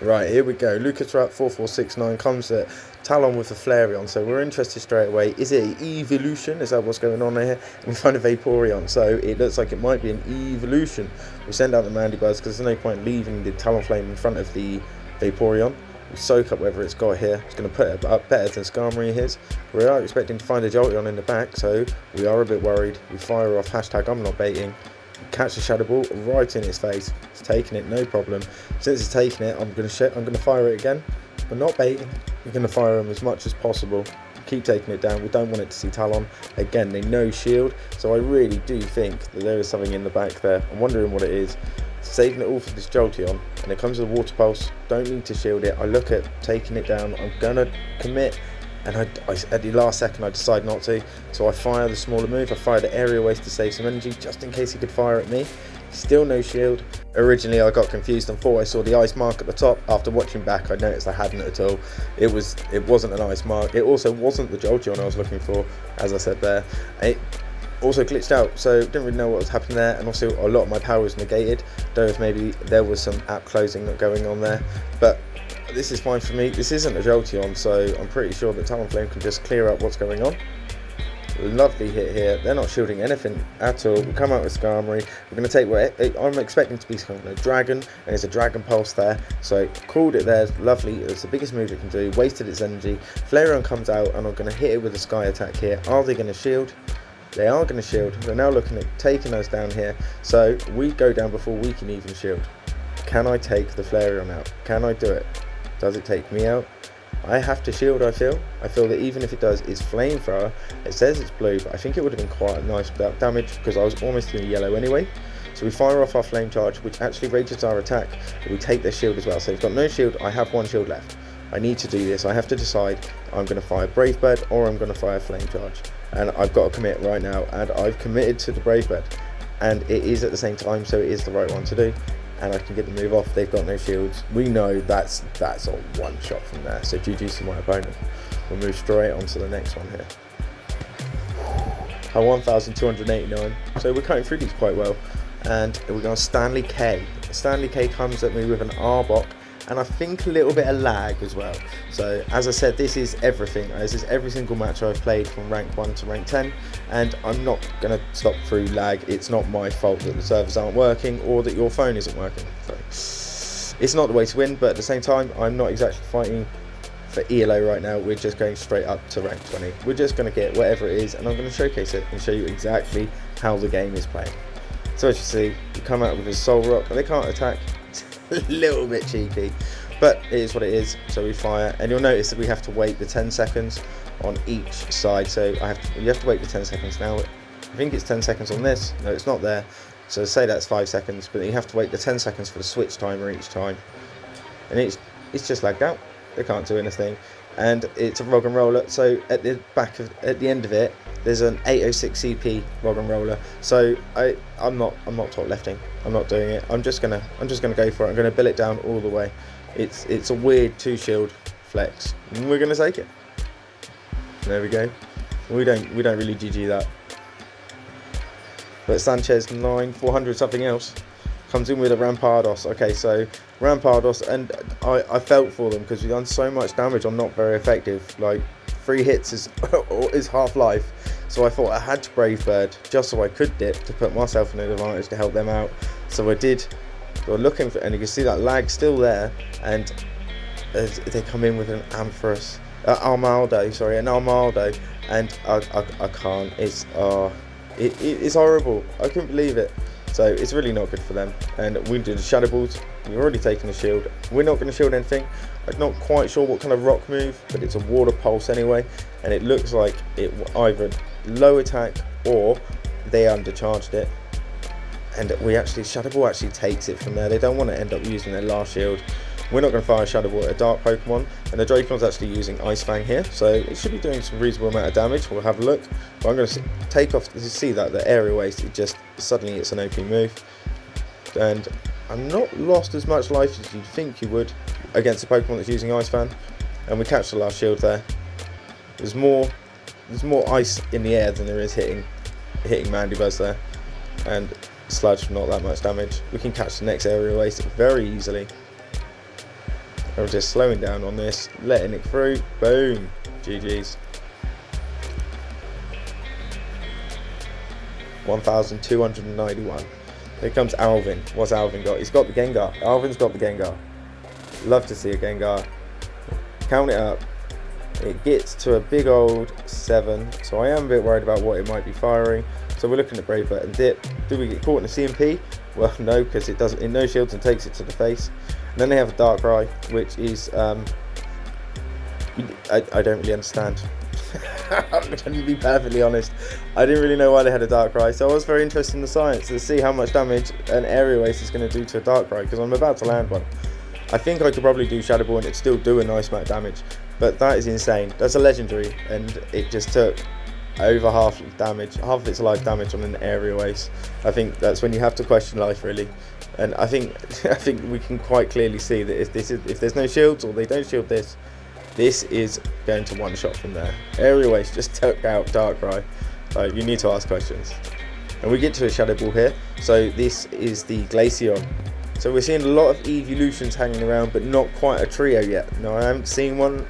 Right, here we go. Lucas Rat 4469 comes at Talon with a Flareon, so we're interested straight away. Is it an evolution? Is that what's going on here? And we find a Vaporeon, so it looks like it might be an evolution. We send out the Mandibuzz because there's no point leaving the Talonflame in front of the Vaporeon. We soak up whatever it's got here. It's going to put it up better than Skarmory is. We are expecting to find a Jolteon in the back, so we are a bit worried. We fire off hashtag I'm not baiting. Catch the Shadow Ball right in its face. It's taking it, no problem. Since it's taking it, I'm gonna fire it again. We're not baiting. We're gonna fire them as much as possible. Keep taking it down. We don't want it to see Talon. Again, they know shield, so I really do think that there is something in the back there. I'm wondering what it is. Saving it all for this Jolteon, and it comes with a Water Pulse. Don't need to shield it. I look at taking it down. I'm gonna commit. And I, at the last second, I decide not to. So I fire the smaller move. I fire the Aerial Waste to save some energy, just in case he could fire at me. Still no shield. Originally, I got confused and thought I saw the ice mark at the top. After watching back, I noticed I hadn't at all. It wasn't an ice mark. It also wasn't the Jolteon I was looking for, as I said there. It also glitched out, so didn't really know what was happening there. And also, a lot of my power was negated. Don't know if maybe there was some app closing going on there, but this is fine for me. This isn't a Jolteon, so I'm pretty sure that Talonflame can just clear up what's going on. Lovely hit here. They're not shielding anything at all. We come out with Skarmory. We're going to take what I'm expecting to be some kind of dragon, and it's a Dragon Pulse there. So called it there. Lovely. It's the biggest move it can do. Wasted its energy. Flareon comes out, and I'm going to hit it with a Sky Attack here. Are they going to shield? They are going to shield. They're now looking at taking us down here. So we go down before we can even shield. Can I take the Flareon out? Can I do it? Does it take me out? I have to shield, I feel that even if it does, it's Flamethrower. It says it's blue, but I think it would have been quite a nice damage because I was almost in yellow anyway. So we fire off our Flame Charge, which actually rages our attack, but we take their shield as well. So we've got no shield. I have one shield left. I need to do this. I have to decide. I'm going to fire Brave Bird or I'm going to fire Flame Charge, and I've got to commit right now. And I've committed to the Brave Bird, and it is at the same time, so it is the right one to do. And I can get the move off. They've got no shields. We know that's a one shot from there. So GG's to my opponent. We'll move straight on to the next one here. 1,289. So we're cutting through these quite well. And we're going Stanley K. Stanley K comes at me with an Arbok, and I think a little bit of lag as well. So as I said, this is everything. This is every single match I've played from rank 1 to rank 10, and I'm not going to stop through lag. It's not my fault that the servers aren't working or that your phone isn't working. So it's not the way to win, but at the same time, I'm not exactly fighting for ELO right now. We're just going straight up to rank 20. We're just going to get whatever it is, and I'm going to showcase it and show you exactly how the game is playing. So as you see, you come out with a Soul Rock, and they can't attack. A little bit cheeky, but it is what it is. So we fire, and you'll notice that we have to wait the 10 seconds on each side. So you have to wait the 10 seconds now. I think it's 10 seconds on this. No, it's not there. So say that's 5 seconds, but you have to wait the 10 seconds for the switch timer each time. And it's just lagged out. They can't do anything, and it's a Rock and Roller. So at the end of it, there's an 806 CP Rock and Roller. So I'm not top lefting. I'm not doing it. I'm just gonna go for it. I'm gonna bill it down all the way. It's a weird 2 shield flex. And we're gonna take it. There we go. We don't really GG that. But Sanchez 400 something else comes in with a Rampardos. Okay, so Rampardos, and I felt for them because we've done so much damage on not very effective. Like 3 hits is half life. So I thought I had to Brave Bird just so I could dip to put myself in an advantage to help them out. So I did. So I'm looking for, and you can see that lag still there. And as they come in with an Armaldo, and I can't. It's horrible. I couldn't believe it. So it's really not good for them. And we do the Shadow Balls. We've already taken the shield. We're not going to shield anything. I'm not quite sure what kind of rock move, but it's a Water Pulse anyway. And it looks like it either low attack or they undercharged it. And Shadow Ball actually takes it from there. They don't want to end up using their last shield. We're not going to fire Shadow Ball at a dark Pokemon, and the Dracon's actually using Ice Fang here, so it should be doing some reasonable amount of damage. We'll have a look. But I'm going to take off, you see that the Aerial Waste, suddenly it's an OP move, and I'm not lost as much life as you'd think you would against a Pokemon that's using Ice Fan, and we catch the last shield there. There's more ice in the air than there is hitting Mandibuzz there, and Sludge, not that much damage. We can catch the next Aerial Waste very easily. I'm just slowing down on this, letting it through. Boom. GG's. 1,291. Here comes Alvin. What's Alvin got? He's got the Gengar. Alvin's got the Gengar. Love to see a Gengar. Count it up. It gets to a big old 7. So I am a bit worried about what it might be firing. So we're looking at Brave Bird and Dip. Do we get caught in a CMP? Well, no, because it doesn't. It no shields and takes it to the face. And then they have a Darkrai, which is I don't really understand. I'm going to be perfectly honest. I didn't really know why they had a Darkrai, so I was very interested in the science to see how much damage an Aerial Ace is going to do to a Darkrai, because I'm about to land one. I think I could probably do Shadow Ball and it'd still do a nice amount of damage, but that is insane. That's a legendary, and it just took over half of its life damage on an Aerial Ace. I think that's when you have to question life, really. And I think we can quite clearly see that if there's no shields or they don't shield this is going to one shot from there. Aerial Ace just took out Darkrai. You need to ask questions. And we get to a Shadow Ball here. So this is the Glaceon. So we're seeing a lot of evolutions hanging around, but not quite a trio yet. No, I haven't seen one.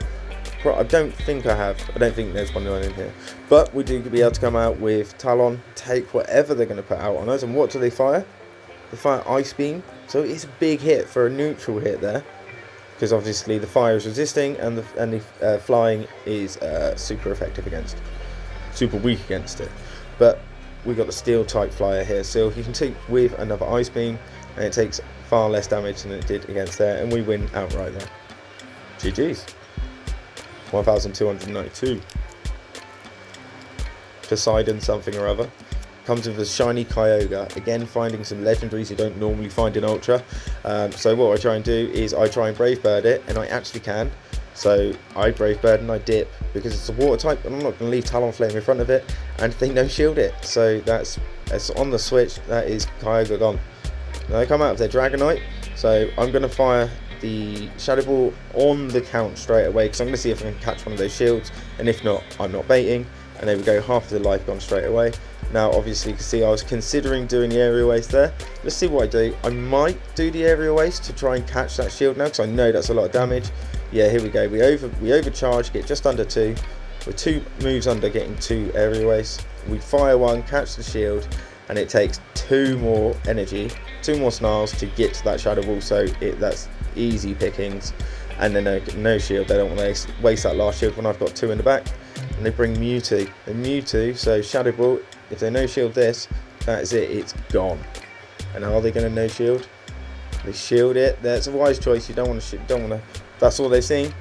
I don't think I have. I don't think there's one in here. But we do be able to come out with Talon, take whatever they're going to put out on us. And what do they fire? They fire Ice Beam. So it's a big hit for a neutral hit there, because obviously the fire is resisting and the flying is super effective against, super weak against it. But we got the steel type flyer here, so he can take with another Ice Beam, and it takes far less damage than it did against there, and we win outright there. GG's. 1,292. Poseidon something or other. Comes with a shiny Kyogre, again finding some legendaries you don't normally find in Ultra. So what I try and do is I try and Brave Bird it, and I actually can. So I Brave Bird and I Dip, because it's a water type and I'm not going to leave Talonflame in front of it, and they no shield it. So that's on the switch, that is Kyogre gone. Now they come out of their Dragonite, so I'm going to fire the Shadow Ball on the count straight away, because I'm going to see if I can catch one of those shields, and if not, I'm not baiting. And there we go, half of the life gone straight away. Now obviously you can see I was considering doing the Aerial Ace there. Let's see what I do. I might do the Aerial Ace to try and catch that shield now, because I know that's a lot of damage. Yeah, here we go, we overcharge, get just under 2. We're 2 moves under getting 2 Aerial Ace. We fire one, catch the shield, and it takes 2 more energy, 2 more snarls to get to that Shadow Ball, so that's easy pickings. And then no shield, they don't want to waste that last shield when I've got 2 in the back. And they bring Mewtwo, so Shadow Ball, if they no shield this, that is it, it's gone. And are they going to no shield? They shield it. That's a wise choice. You don't want to. That's all they've seen.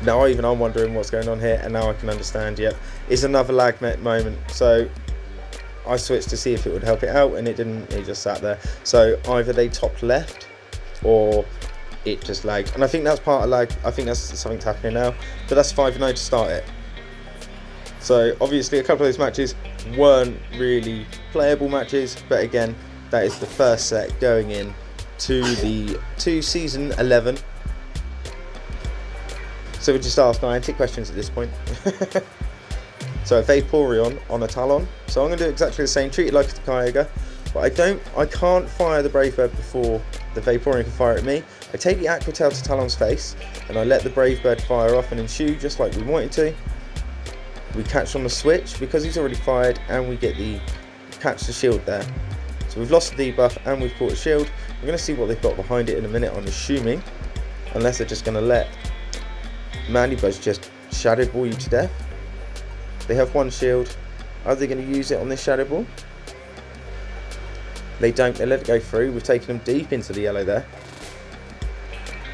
Now even I'm wondering what's going on here, and now I can understand. Yep, it's another lag moment. So I switched to see if it would help it out, and it didn't. It just sat there. So either they topped left, or it just lagged. And I think that's part of lag. I think that's something's happening now. But that's 5-0 to start it. So obviously a couple of those matches weren't really playable matches, but again, that is the first set going in to season 11. So we just ask Niantic questions at this point. So a Vaporeon on a Talon. So I'm going to do exactly the same, treat it like a Kyogre, but I can't fire the Brave Bird before the Vaporeon can fire at me. I take the Aqua Tail to Talon's face, and I let the Brave Bird fire off and ensue just like we wanted to. We catch on the switch because he's already fired, and we get the catch the shield there. So we've lost the debuff and we've caught a shield. We're going to see what they've got behind it in a minute, I'm assuming, unless they're just going to let Mandibuzz just Shadow Ball you to death. They have 1 shield. Are they going to use it on this Shadow Ball? They don't. They let it go through. We've taken them deep into the yellow there.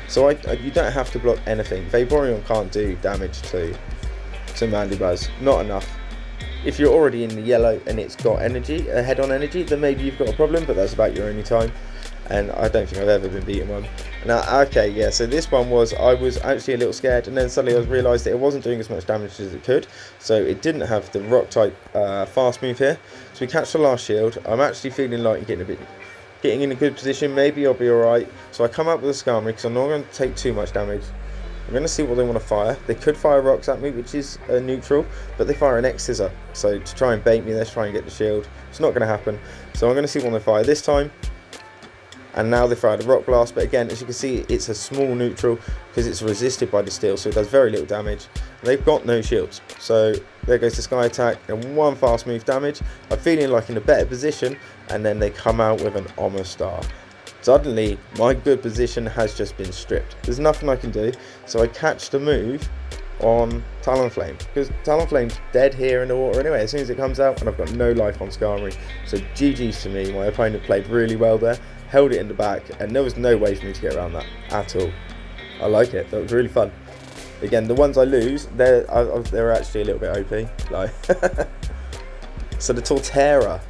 So you don't have to block anything. Vaporeon can't do damage to Mandibuzz. Not enough. If you're already in the yellow and it's got energy, a head-on energy, then maybe you've got a problem, but that's about your only time. And I don't think I've ever been beaten one. Now, okay, yeah, so this one I was actually a little scared, and then suddenly I realised that it wasn't doing as much damage as it could. So it didn't have the rock type fast move here. So we catch the last shield. I'm actually feeling like getting in a good position. Maybe I'll be alright. So I come up with a Skarmory because I'm not going to take too much damage. I'm going to see what they want to fire. They could fire rocks at me, which is neutral, but they fire an X-Scissor. So to try and bait me, let's try and get the shield. It's not going to happen. So I'm going to see what they fire this time. and now they fire the rock blast, but again, as you can see, it's a small neutral because it's resisted by the steel, so it does very little damage. They've got no shields, so there goes the sky attack and one fast move damage. I'm feeling like in a better position, and then they come out with an Armor Star. Suddenly my good position has just been stripped. There's nothing I can do, so I catch the move on Talonflame, because Talonflame's dead here in the water anyway as soon as it comes out, and I've got no life on Skarmory. So GG's to me. My opponent played really well there, held it in the back, and there was no way for me to get around that at all. I like it. That was really fun. Again, the ones I lose, they're actually a little bit OP. Like so the Torterra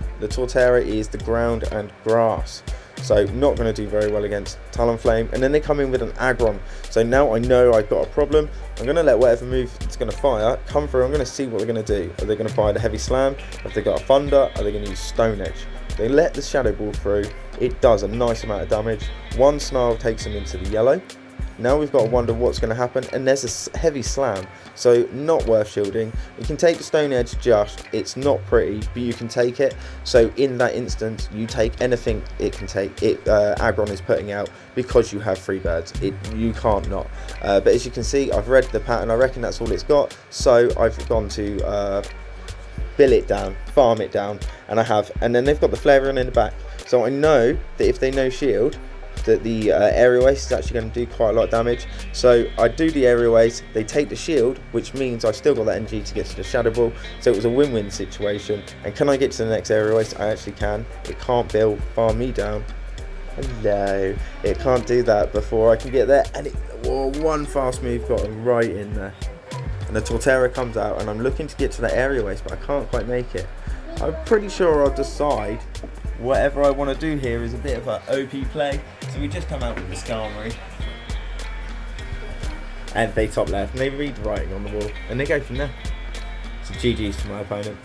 is the ground and grass, so not going to do very well against Talonflame. And then they come in with an Aggron, so now I know I've got a problem. I'm going to let whatever move it's going to fire come through. I'm going to see what they're going to do. Are they going to fire the Heavy Slam? Have they got a Thunder? Are they going to use Stone Edge? They let the Shadow Ball through. It does a nice amount of damage. One Snarl takes them into the yellow. Now we've got to wonder what's going to happen, and there's a Heavy Slam, so not worth shielding. You can take the Stone Edge, it's not pretty, but you can take it. So in that instance, you take anything it can take. Aggron is putting out, because you have free birds. You can't not. But as you can see, I've read the pattern. I reckon that's all it's got. So I've gone to bill it down, farm it down, and I have. And then they've got the Flareon in the back. So I know that if they no shield, that the aerial ace is actually going to do quite a lot of damage. So I do the aerial ace, they take the shield, which means I've still got that energy to get to the Shadow Ball. So it was a win-win situation. And can I get to the next aerial ace? I actually can. It can't farm me down. Hello. It can't do that before I can get there. And one fast move got him right in there. And the Torterra comes out, and I'm looking to get to that aerial ace, but I can't quite make it. I'm pretty sure I'll decide whatever I want to do here is a bit of an OP play. So we just come out with the Skarmory, and they top left, and they read writing on the wall, and they go from there. So GG's to my opponent.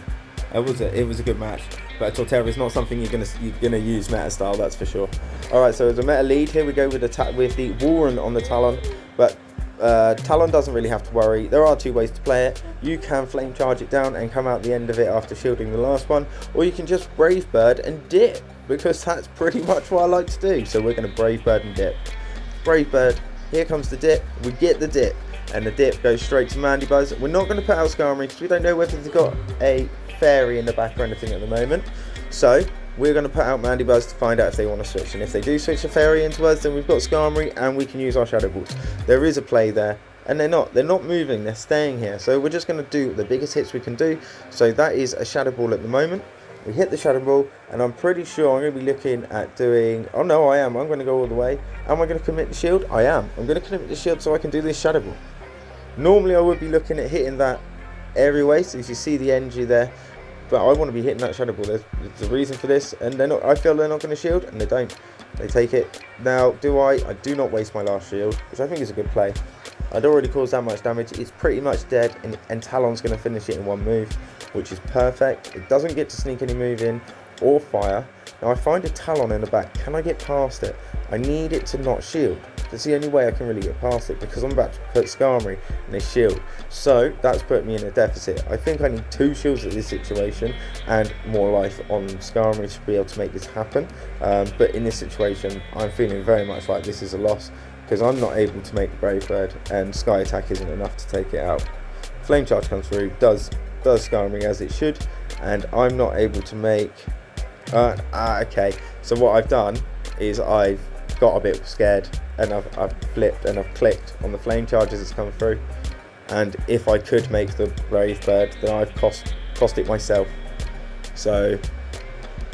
It was a good match, but Torterra is not something you're gonna use meta style, that's for sure. All right, so as a meta lead here, we go with the Warren on the Talon, but Talon doesn't really have to worry. There are two ways to play it. You can flame charge it down and come out the end of it after shielding the last one, or you can just Brave Bird and dip, because that's pretty much what I like to do. So we're going to Brave Bird and dip. Brave Bird, here comes the dip. We get the dip, and the dip goes straight to Mandibuzz. We're not going to put out Skarmory because we don't know whether they've got a fairy in the back or anything at the moment. So we're going to put out Mandibuzz to find out if they want to switch, and if they do switch a fairy into us, then we've got Skarmory and we can use our Shadow Balls. There is a play there, and they're not moving, they're staying here. So we're just going to do the biggest hits we can do. So that is a Shadow Ball at the moment. We hit the Shadow Ball, and I'm pretty sure I'm going to be looking at doing... Oh no, I am. I'm going to go all the way. Am I going to commit the shield? I am. I'm going to commit the shield so I can do this Shadow Ball. Normally I would be looking at hitting that aerial ace, as you see the energy there. But I want to be hitting that Shadow Ball. There's a reason for this, and I feel they're not going to shield, and they don't. They take it. Now, I do not waste my last shield, which I think is a good play. I'd already caused that much damage. It's pretty much dead, and Talon's going to finish it in one move, which is perfect. It doesn't get to sneak any move in or fire. Now I find a Talon in the back. Can I get past it? I need it to not shield. That's the only way I can really get past it, because I'm about to put Skarmory and they shield. So that's put me in a deficit. I think I need 2 shields at this situation and more life on Skarmory to be able to make this happen. But in this situation, I'm feeling very much like this is a loss, because I'm not able to make the Brave Bird, and Sky Attack isn't enough to take it out. Flame Charge comes through, does Skarmory as it should, and I'm not able to make... okay, so what I've done is I've got a bit scared, and I've flipped and I've clicked on the Flame Charge as it's come through, and if I could make the Brave Bird, then I've cost it myself. So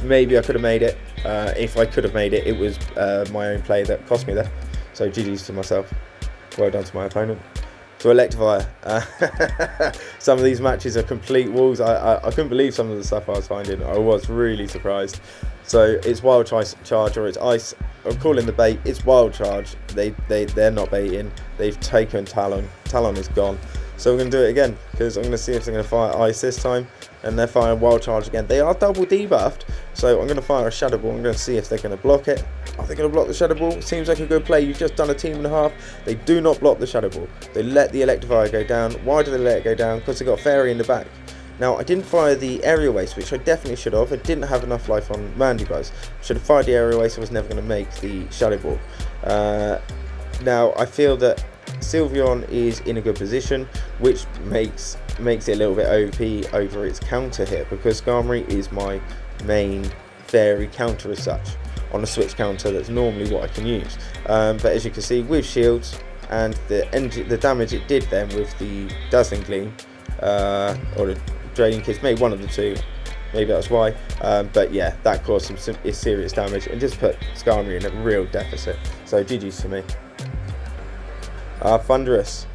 maybe I could have made it. If I could have made it, it was my own play that cost me there. So GG's to myself. Well done to my opponent. To Electivire. Some of these matches are complete walls. I couldn't believe some of the stuff I was finding. I was really surprised. So it's Wild Charge or it's Ice. I'm calling the bait. It's Wild Charge. They're not baiting. They've taken Talon. Talon is gone. So we're going to do it again, because I'm going to see if they're going to fire Ice this time, and they're firing Wild Charge again. They are double debuffed, so I'm going to fire a Shadow Ball. I'm going to see if they're going to block it. Are they going to block the Shadow Ball? Seems like a good play. You've just done a team and a half. They do not block the Shadow Ball. They let the Electivire go down. Why do they let it go down? Because they got Fairy in the back. Now, I didn't fire the aerial waste, which I definitely should have. I didn't have enough life on Mandibuzz. Should have fired the aerial waste. I was never going to make the Shadow Ball. Now, I feel that Sylveon is in a good position, which makes it a little bit OP over its counter here, because Skarmory is my main fairy counter as such on a switch counter. That's normally what I can use, but as you can see with shields and the damage it did then with the Dazzling Gleam or the Draining Kiss, maybe one of the two, maybe that's why, but yeah, that caused some serious damage and just put Skarmory in a real deficit. So GG's to me. Thunderous,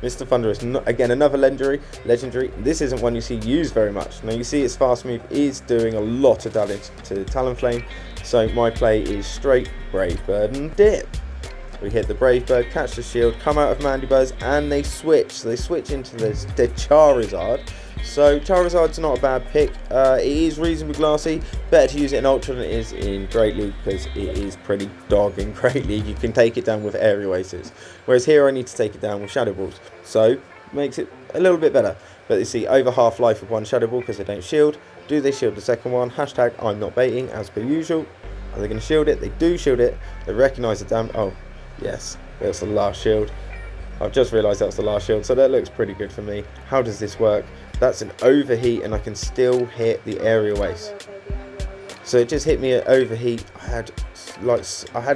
Mr. Thunderous, again another legendary. This isn't one you see used very much. Now you see its fast move is doing a lot of damage to Talonflame, so my play is straight Brave Bird and dip. We hit the Brave Bird, catch the shield, come out of Mandibuzz, and they switch. So they switch into the Charizard. So Charizard's not a bad pick. It is reasonably glassy. Better to use it in Ultra than it is in Great League, because it is pretty dog in Great League. You can take it down with aerial aces, whereas here I need to take it down with Shadow Balls. So makes it a little bit better. But you see, over half life with one Shadow Ball because they don't shield. Do they shield the second one? Hashtag I'm not baiting as per usual. Are they going to shield it? They do shield it. They recognise the damage. Oh yes, that's the last shield. I've just realised that's the last shield, so that looks pretty good for me. How does this work? That's an overheat, and I can still hit the aerial ace. So it just hit me at overheat. I had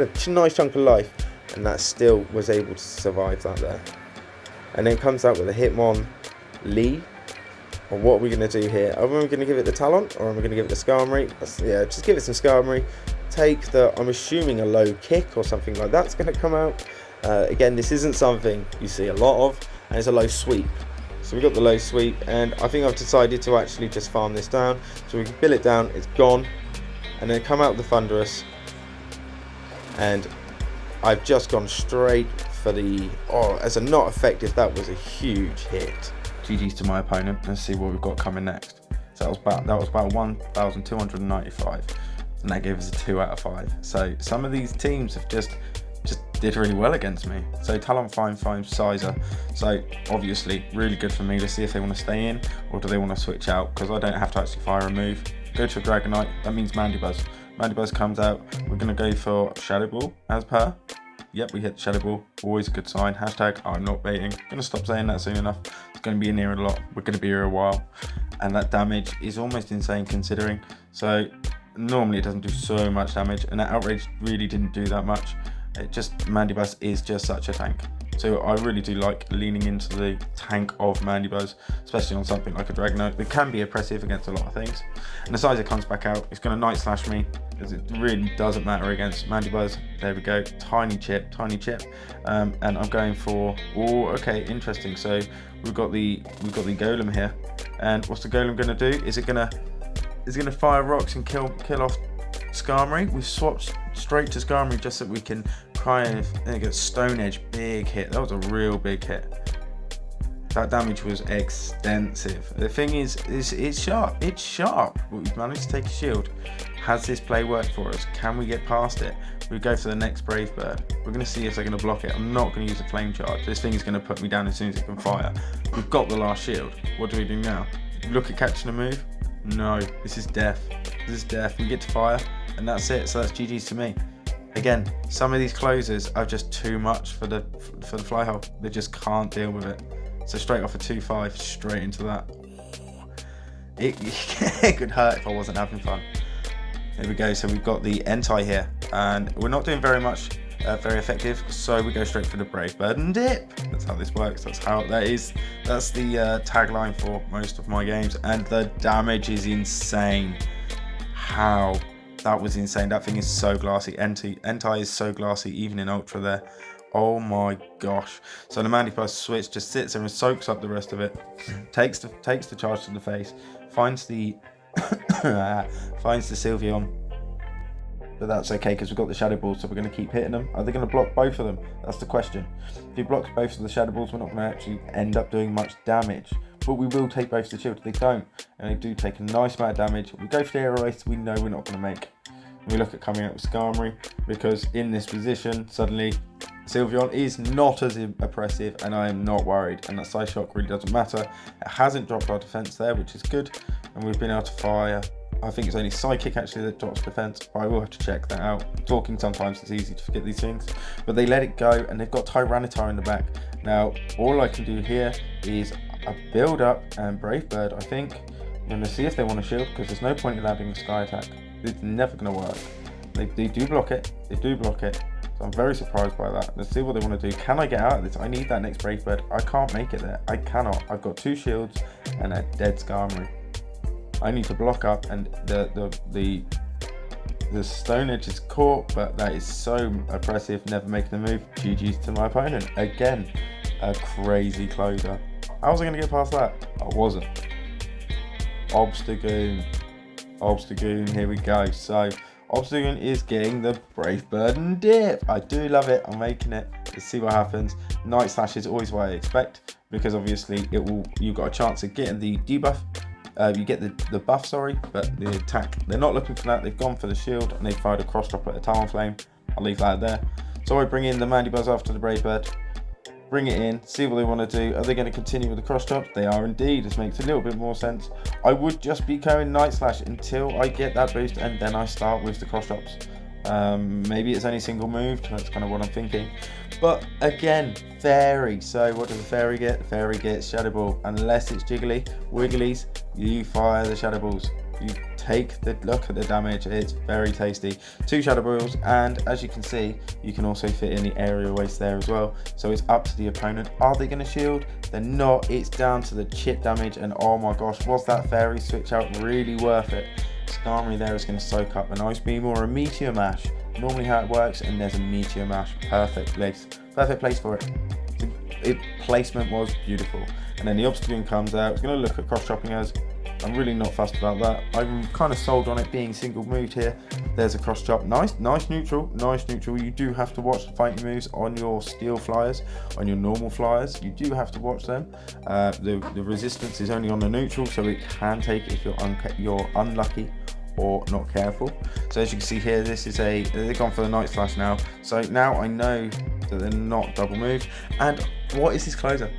a nice chunk of life, and that still was able to survive that there. And then it comes out with a Hitmon Lee. Well, what are we going to do here? Are we going to give it the Talon, or am I going to give it the Skarmory? Yeah, just give it some Skarmory. Take the, I'm assuming a low kick or something like that's going to come out. Again, this isn't something you see a lot of, and it's a low sweep. So we got the low sweep, and I think I've decided to actually just farm this down. So we can bill it down, it's gone, and then come out with the Thunderous. And I've just gone straight for the, as a not effective, that was a huge hit. GG's to my opponent. Let's see what we've got coming next. So that was about 1,295, and that gave us a 2 out of 5. So some of these teams have just did really well against me. So Talonflame finds Sizer. So obviously really good for me to see if they want to stay in or do they want to switch out, because I don't have to actually fire a move. Go to a Dragonite, that means Mandibuzz. Mandibuzz comes out, we're going to go for Shadow Ball as per. Yep, we hit Shadow Ball, always a good sign. Hashtag I'm not baiting. Going to stop saying that soon enough. It's going to be in here a lot. We're going to be here a while. And that damage is almost insane considering. So normally it doesn't do so much damage, and that Outrage really didn't do that much. Mandibuzz is just such a tank. So I really do like leaning into the tank of Mandibuzz, especially on something like a Dragonite that can be oppressive against a lot of things. And the Sizer comes back out, it's going to Night Slash me, because it really doesn't matter against Mandibuzz. There we go, tiny chip. And I'm going for, okay, interesting. So we've got the Golem here, and what's the Golem going to do? Is it going to fire rocks and kill off Skarmory? We've swapped straight to Skarmory just so we can try and get Stone Edge. Big hit. That was a real big hit. That damage was extensive. The thing is it's sharp. It's sharp. But we've managed to take a shield. Has this play worked for us? Can we get past it? We go for the next Brave Bird. We're going to see if they're going to block it. I'm not going to use a Flame Charge. This thing is going to put me down as soon as it can fire. We've got the last shield. What do we do now? Look at catching a move? No, this is death. This is death. We get to fire, and that's it. So that's GG's to me. Again, some of these closers are just too much for the fly hole. They just can't deal with it. So straight off a 2-5, straight into that. It could hurt if I wasn't having fun. Here we go. So we've got the Entei here, and we're not doing very much, very effective. So we go straight for the Brave Bird and dip. That's how this works. That's the tagline for most of my games, and the damage is insane. How? That was insane. That thing is so glassy. Entei is so glassy, even in Ultra there. Oh my gosh. So the Mandibuzz switch just sits there and soaks up the rest of it. Takes the charge to the face. Finds the Sylveon. But that's okay because we've got the Shadow Balls, so we're going to keep hitting them. Are they going to block both of them? That's the question. If he blocks both of the Shadow Balls, we're not going to actually end up doing much damage. But we will take both the shield. They don't, and they do take a nice amount of damage. We go for the aerial ace, we know we're not going to make. We look at coming out with Skarmory, because in this position, suddenly Sylveon is not as oppressive, and I am not worried. And that Side Shock really doesn't matter. It hasn't dropped our defense there, which is good. And we've been able to fire. I think it's only Psychic actually that drops defense. I will have to check that out. Talking sometimes it's easy to forget these things. But they let it go, and they've got Tyranitar in the back. Now, all I can do here is a build up and Brave Bird, I think. I'm going to see if they want to shield, because there's no point in landing a Sky Attack. It's never going to work. They do block it. They do block it. So I'm very surprised by that. Let's see what they want to do. Can I get out of this? I need that next Brave Bird. I can't make it there. I cannot. I've got 2 shields and a dead Skarmory. I need to block up, and the Stone Edge is caught, but that is so oppressive, never making the move. GG's to my opponent. Again, a crazy closer. How was I going to get past that? I wasn't. Obstagoon, here we go. So, Obstagoon is getting the Brave Bird and Dip. I do love it. I'm making it. Let's see what happens. Night Slash is always what I expect, because obviously you've got a chance of getting the debuff. You get the buff, sorry, but the attack, they're not looking for that. They've gone for the shield, and they fired a cross drop at a Talonflame. I'll leave that there. So I bring in the Mandibuzz after the Brave Bird. Bring it in, see what they want to do. Are they going to continue with the cross drop? They are indeed. This makes a little bit more sense. I would just be going Night Slash until I get that boost, and then I start with the cross drops. Maybe it's only single moved. That's kind of what I'm thinking. But again, Fairy. So what does the Fairy get? The Fairy gets Shadow Ball. Unless it's Jiggly, Wigglies, you fire the Shadow Balls. You take the look at the damage. It's very tasty. 2 Shadow Balls, and as you can see, you can also fit in the Aerial Waste there as well. So it's up to the opponent. Are they going to shield? They're not. It's down to the chip damage, and oh my gosh, was that Fairy switch out really worth it? Skarmory there is going to soak up an Ice Beam or a Meteor Mash. Normally how it works, and there's a Meteor Mash. Perfect place for it. Placement was beautiful. And then the Obstagoon comes out. It's going to look at cross chopping us. I'm really not fussed about that. I'm kind of sold on it being single moved here. There's a cross chop. Nice neutral. You do have to watch the fighting moves on your steel flyers, on your normal flyers. You do have to watch them. The resistance is only on the neutral, so it can take if you're unlucky or not careful. So as you can see here, this is they've gone for the Night Slash now. So now I know that they're not double moved. And what is this closer?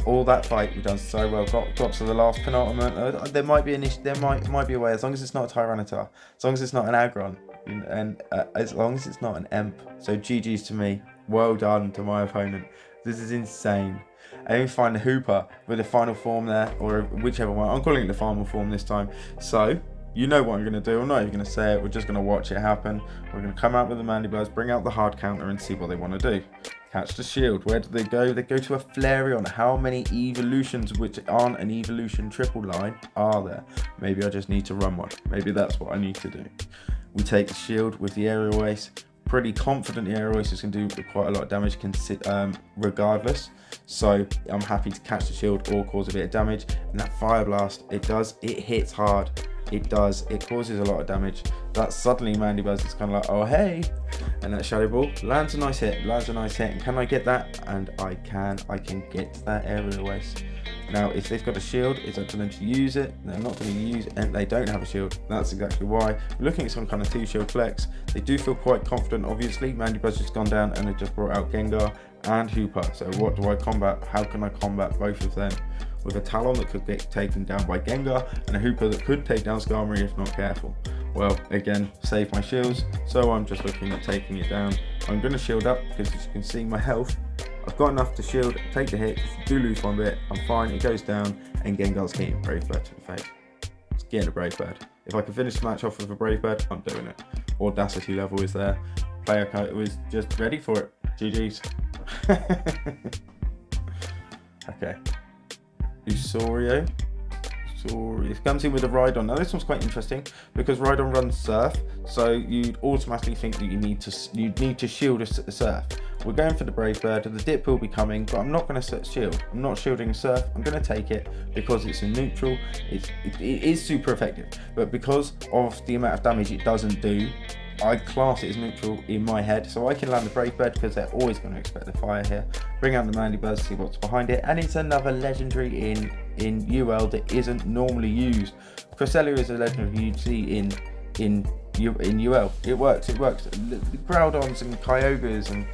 All that fight we've done so well. Got to the last penultimate. There might be an issue. There might be a way, as long as it's not a Tyranitar, as long as it's not an Aggron, and as long as it's not an Emp. So GG's to me. Well done to my opponent. This is insane. I even find the Hooper with the final form there, or whichever one. I'm calling it the final form this time. So you know what I'm going to do. I'm not even going to say it. We're just going to watch it happen. We're going to come out with the Mandibuzz, bring out the hard counter, and see what they want to do. Catch the shield. Where do they go? They go to a Flareon. How many evolutions, which aren't an evolution triple line, are there? Maybe I just need to run one. Maybe that's what I need to do. We take the shield with the Aerial Ace. Pretty confident the Aerial Ace is going to do quite a lot of damage regardless. So I'm happy to catch the shield or cause a bit of damage. And that Fire Blast, it hits hard. It causes a lot of damage. That suddenly Mandibuzz is kind of like, oh hey, and that Shadow Ball lands a nice hit, and can I get that? And I can get that Aerial Waste. Now if they've got a shield, it's up to them to use it. They're not going to use it, and they don't have a shield. That's exactly why. We're looking at some kind of 2 shield flex. They do feel quite confident, obviously. Mandibuzz has gone down, and they just brought out Gengar and Hooper. So what do I combat? How can I combat both of them? With a Talon that could get taken down by Gengar, and a Hooper that could take down Skarmory if not careful. Well, again, save my shields, so I'm just looking at taking it down. I'm going to shield up, because as you can see my health, I've got enough to shield, take the hit. If you do lose one bit, I'm fine, it goes down, and Gengar's getting Brave Bird to the face. It's getting a Brave Bird. If I can finish the match off with a Brave Bird, I'm doing it. Audacity level is there. Player code was just ready for it. GG's. Okay. Usorio comes in with a Rhydon. Now this one's quite interesting because Rhydon runs Surf, so you'd automatically think that you need to shield a Surf. We're going for the Brave Bird. The Dip will be coming, but I'm not going to set shield. I'm not shielding a Surf. I'm going to take it because it's a neutral. It is super effective, but because of the amount of damage it doesn't do, I class it as neutral in my head, so I can land the Brave Bird because they're always going to expect the fire here. Bring out the Mandibuzz, see what's behind it, and it's another legendary in UL that isn't normally used. Cresselia is a legendary you'd see in in UL. It works. The Groudons and Kyogres and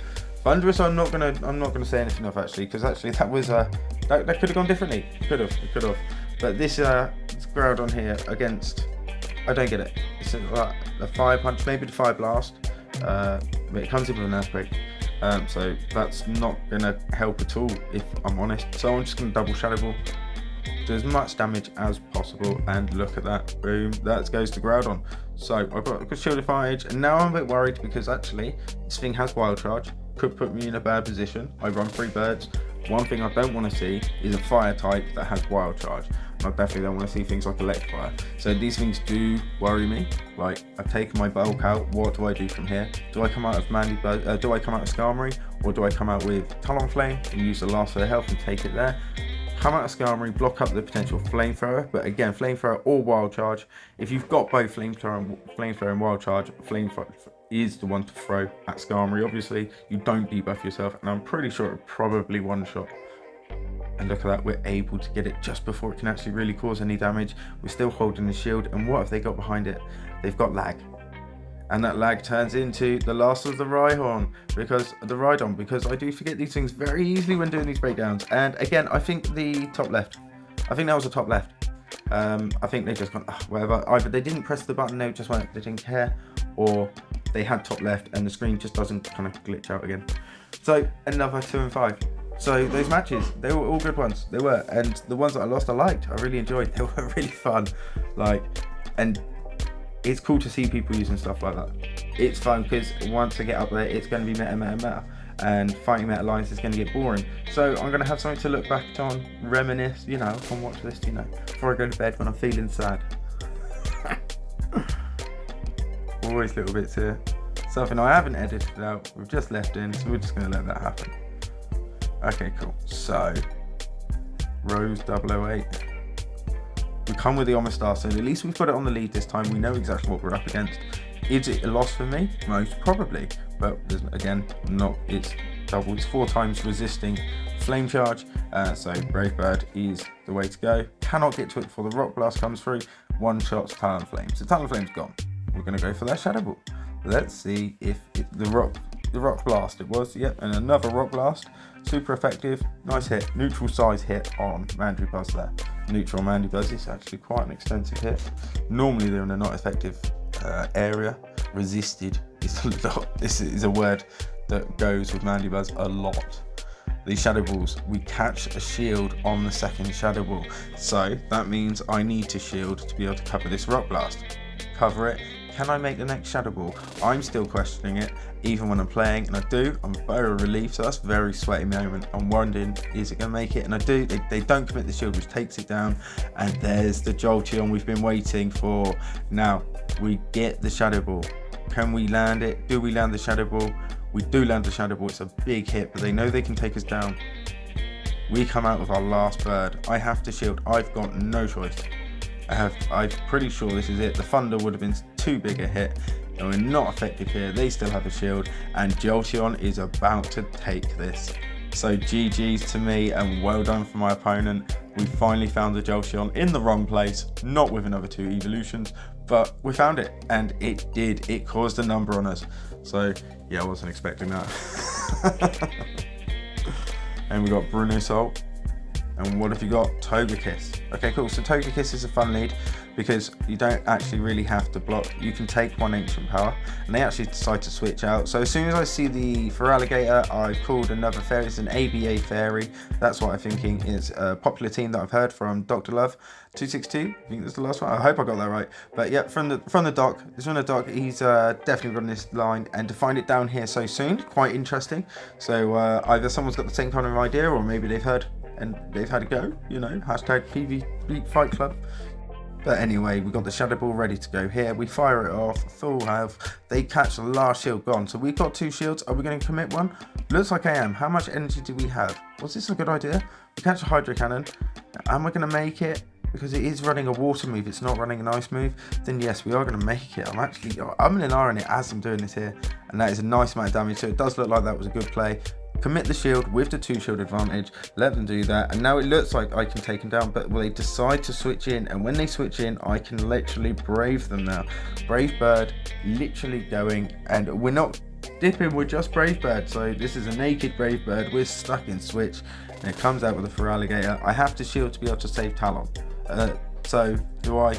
Thunderous, I'm not gonna say anything of actually, because actually that was that could have gone differently. It could have. But this Groudon here against, I don't get it. It's a Fire Punch, maybe the Fire Blast, but it comes in with an Earthquake. So that's not gonna help at all, if I'm honest. So I'm just gonna double Shadow Ball, do as much damage as possible, and look at that, boom, that goes to Groudon. So I've got a good shield advantage, and now I'm a bit worried because actually this thing has Wild Charge, could put me in a bad position. I run 3 birds. One thing I don't want to see is a fire type that has Wild Charge. And I definitely don't want to see things like Electivire. So these things do worry me. Like, I've taken my bulk out. What do I do from here? Do I come out of do I come out of Skarmory, or do I come out with Talonflame and use the last of their health and take it there? Come out of Skarmory, block up the potential Flamethrower, but again, Flamethrower or Wild Charge. If you've got both Flamethrower and Wild Charge, Flamethrower is the one to throw at Skarmory. Obviously, you don't debuff yourself, and I'm pretty sure it probably one-shot. And look at that, we're able to get it just before it can actually really cause any damage. We're still holding the shield, and what have they got behind it? They've got lag. And that lag turns into the last of the Rhydon, because I do forget these things very easily when doing these breakdowns. And again, I think the top left. I think that was the top left. I think they just gone, whatever. Either they didn't press the button, they just went, they didn't care, or they had top left and the screen just doesn't kind of glitch out again. So another 2 and 5. So those matches, they were all good ones. They were, and the ones that I lost, I liked. I really enjoyed. They were really fun. And it's cool to see people using stuff like that. It's fun because once they get up there, it's going to be meta. And fighting meta lines is going to get boring. So I'm going to have something to look back on, reminisce, on watch list, before I go to bed when I'm feeling sad. Always little bits here. Something I haven't edited out, we've just left in, so we're just going to let that happen. Okay, cool. So, Rose 008. We come with the Omastar, so at least we've got it on the lead this time. We know exactly what we're up against. Is it a loss for me? Most probably. But again, it's double. It's 4 times resisting Flame Charge. So Brave Bird is the way to go. Cannot get to it before the Rock Blast comes through. One shot Talonflame. So Talonflame's gone. We're going to go for that Shadow Ball. Let's see if the Rock Blast it was. Yep, and another Rock Blast. Super effective. Nice hit. Neutral size hit on Mandibuzz there. Neutral Mandibuzz is actually quite an extensive hit. Normally they're in a not effective area. Resisted is a lot. This is a word that goes with Mandibuzz a lot. These Shadow Balls, we catch a shield on the second Shadow Ball. So that means I need to shield to be able to cover this Rock Blast. Cover it. Can I make the next Shadow Ball? I'm still questioning it, even when I'm playing, and I do. I'm very relieved, so that's a very sweaty moment. I'm wondering, is it going to make it? And I do. They don't commit the shield, which takes it down, and there's the Jolteon we've been waiting for. Now, we get the Shadow Ball. Can we land it? Do we land the Shadow Ball? We do land the Shadow Ball. It's a big hit, but they know they can take us down. We come out with our last bird. I have to shield. I've got no choice. I'm pretty sure this is it. The Thunder would have been too big a hit. And we're not effective here. They still have a shield. And Jolteon is about to take this. So GG's to me, and well done for my opponent. We finally found the Jolteon in the wrong place. Not with another 2 evolutions. But we found it. And it did. It caused a number on us. So yeah, I wasn't expecting that. And we got Bruno Salt. And what have you got? Togekiss. Okay, cool. So Togekiss is a fun lead because you don't actually really have to block. You can take 1 Ancient Power, and they actually decide to switch out. So as soon as I see the Feraligatr, I've called another fairy. It's an ABA fairy. That's what I'm thinking is a popular team that I've heard from Dr. Love 262. I think that's the last one. I hope I got that right. But yeah, from the doc, he's definitely run this line, and to find it down here so soon, quite interesting. So either someone's got the same kind of idea, or maybe they've heard and they've had a go, hashtag PV Fight Club. But anyway, we've got the Shadow Ball ready to go here. We fire it off, full health. They catch the last shield gone. So we've got 2 shields. Are we going to commit one? Looks like I am. How much energy do we have? Was this a good idea? We catch a Hydro Cannon. Am I going to make it? Because it is running a water move, it's not running an ice move. Then yes, we are going to make it. I'm in an R in it as I'm doing this here. And that is a nice amount of damage. So it does look like that was a good play. commit the shield with the 2 shield advantage, let them do that, and now it looks like I can take them down, but they decide to switch in, and when they switch in, I can literally brave them now. Brave Bird literally going, and we're not dipping, we're just Brave Bird, so this is a naked Brave Bird, we're stuck in switch, and it comes out with a Feraligatr. I have to shield to be able to save Talon. So do I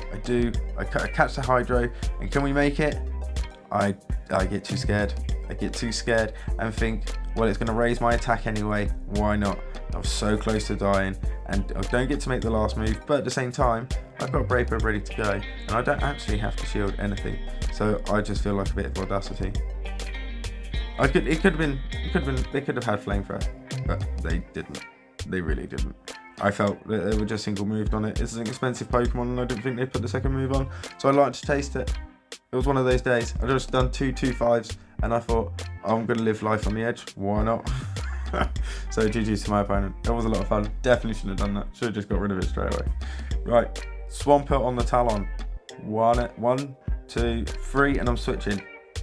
catch the Hydro, and can we make it? I get too scared. I get too scared and think, well, it's going to raise my attack anyway, why not? I was so close to dying, and I don't get to make the last move, but at the same time, I've got Brave Bird ready to go, and I don't actually have to shield anything, so I just feel like a bit of audacity. They could have had Flamethrower, but they didn't. They really didn't. I felt that they were just single moved on it. It's an expensive Pokemon, and I didn't think they'd put the second move on, so I liked to taste it. It was one of those days. I just done 2 2-5s, and I thought, I'm going to live life on the edge. Why not? So GG's to my opponent. That was a lot of fun. Definitely shouldn't have done that. Should have just got rid of it straight away. Right, Swampert on the Talon. 1, 2, 3, and I'm switching.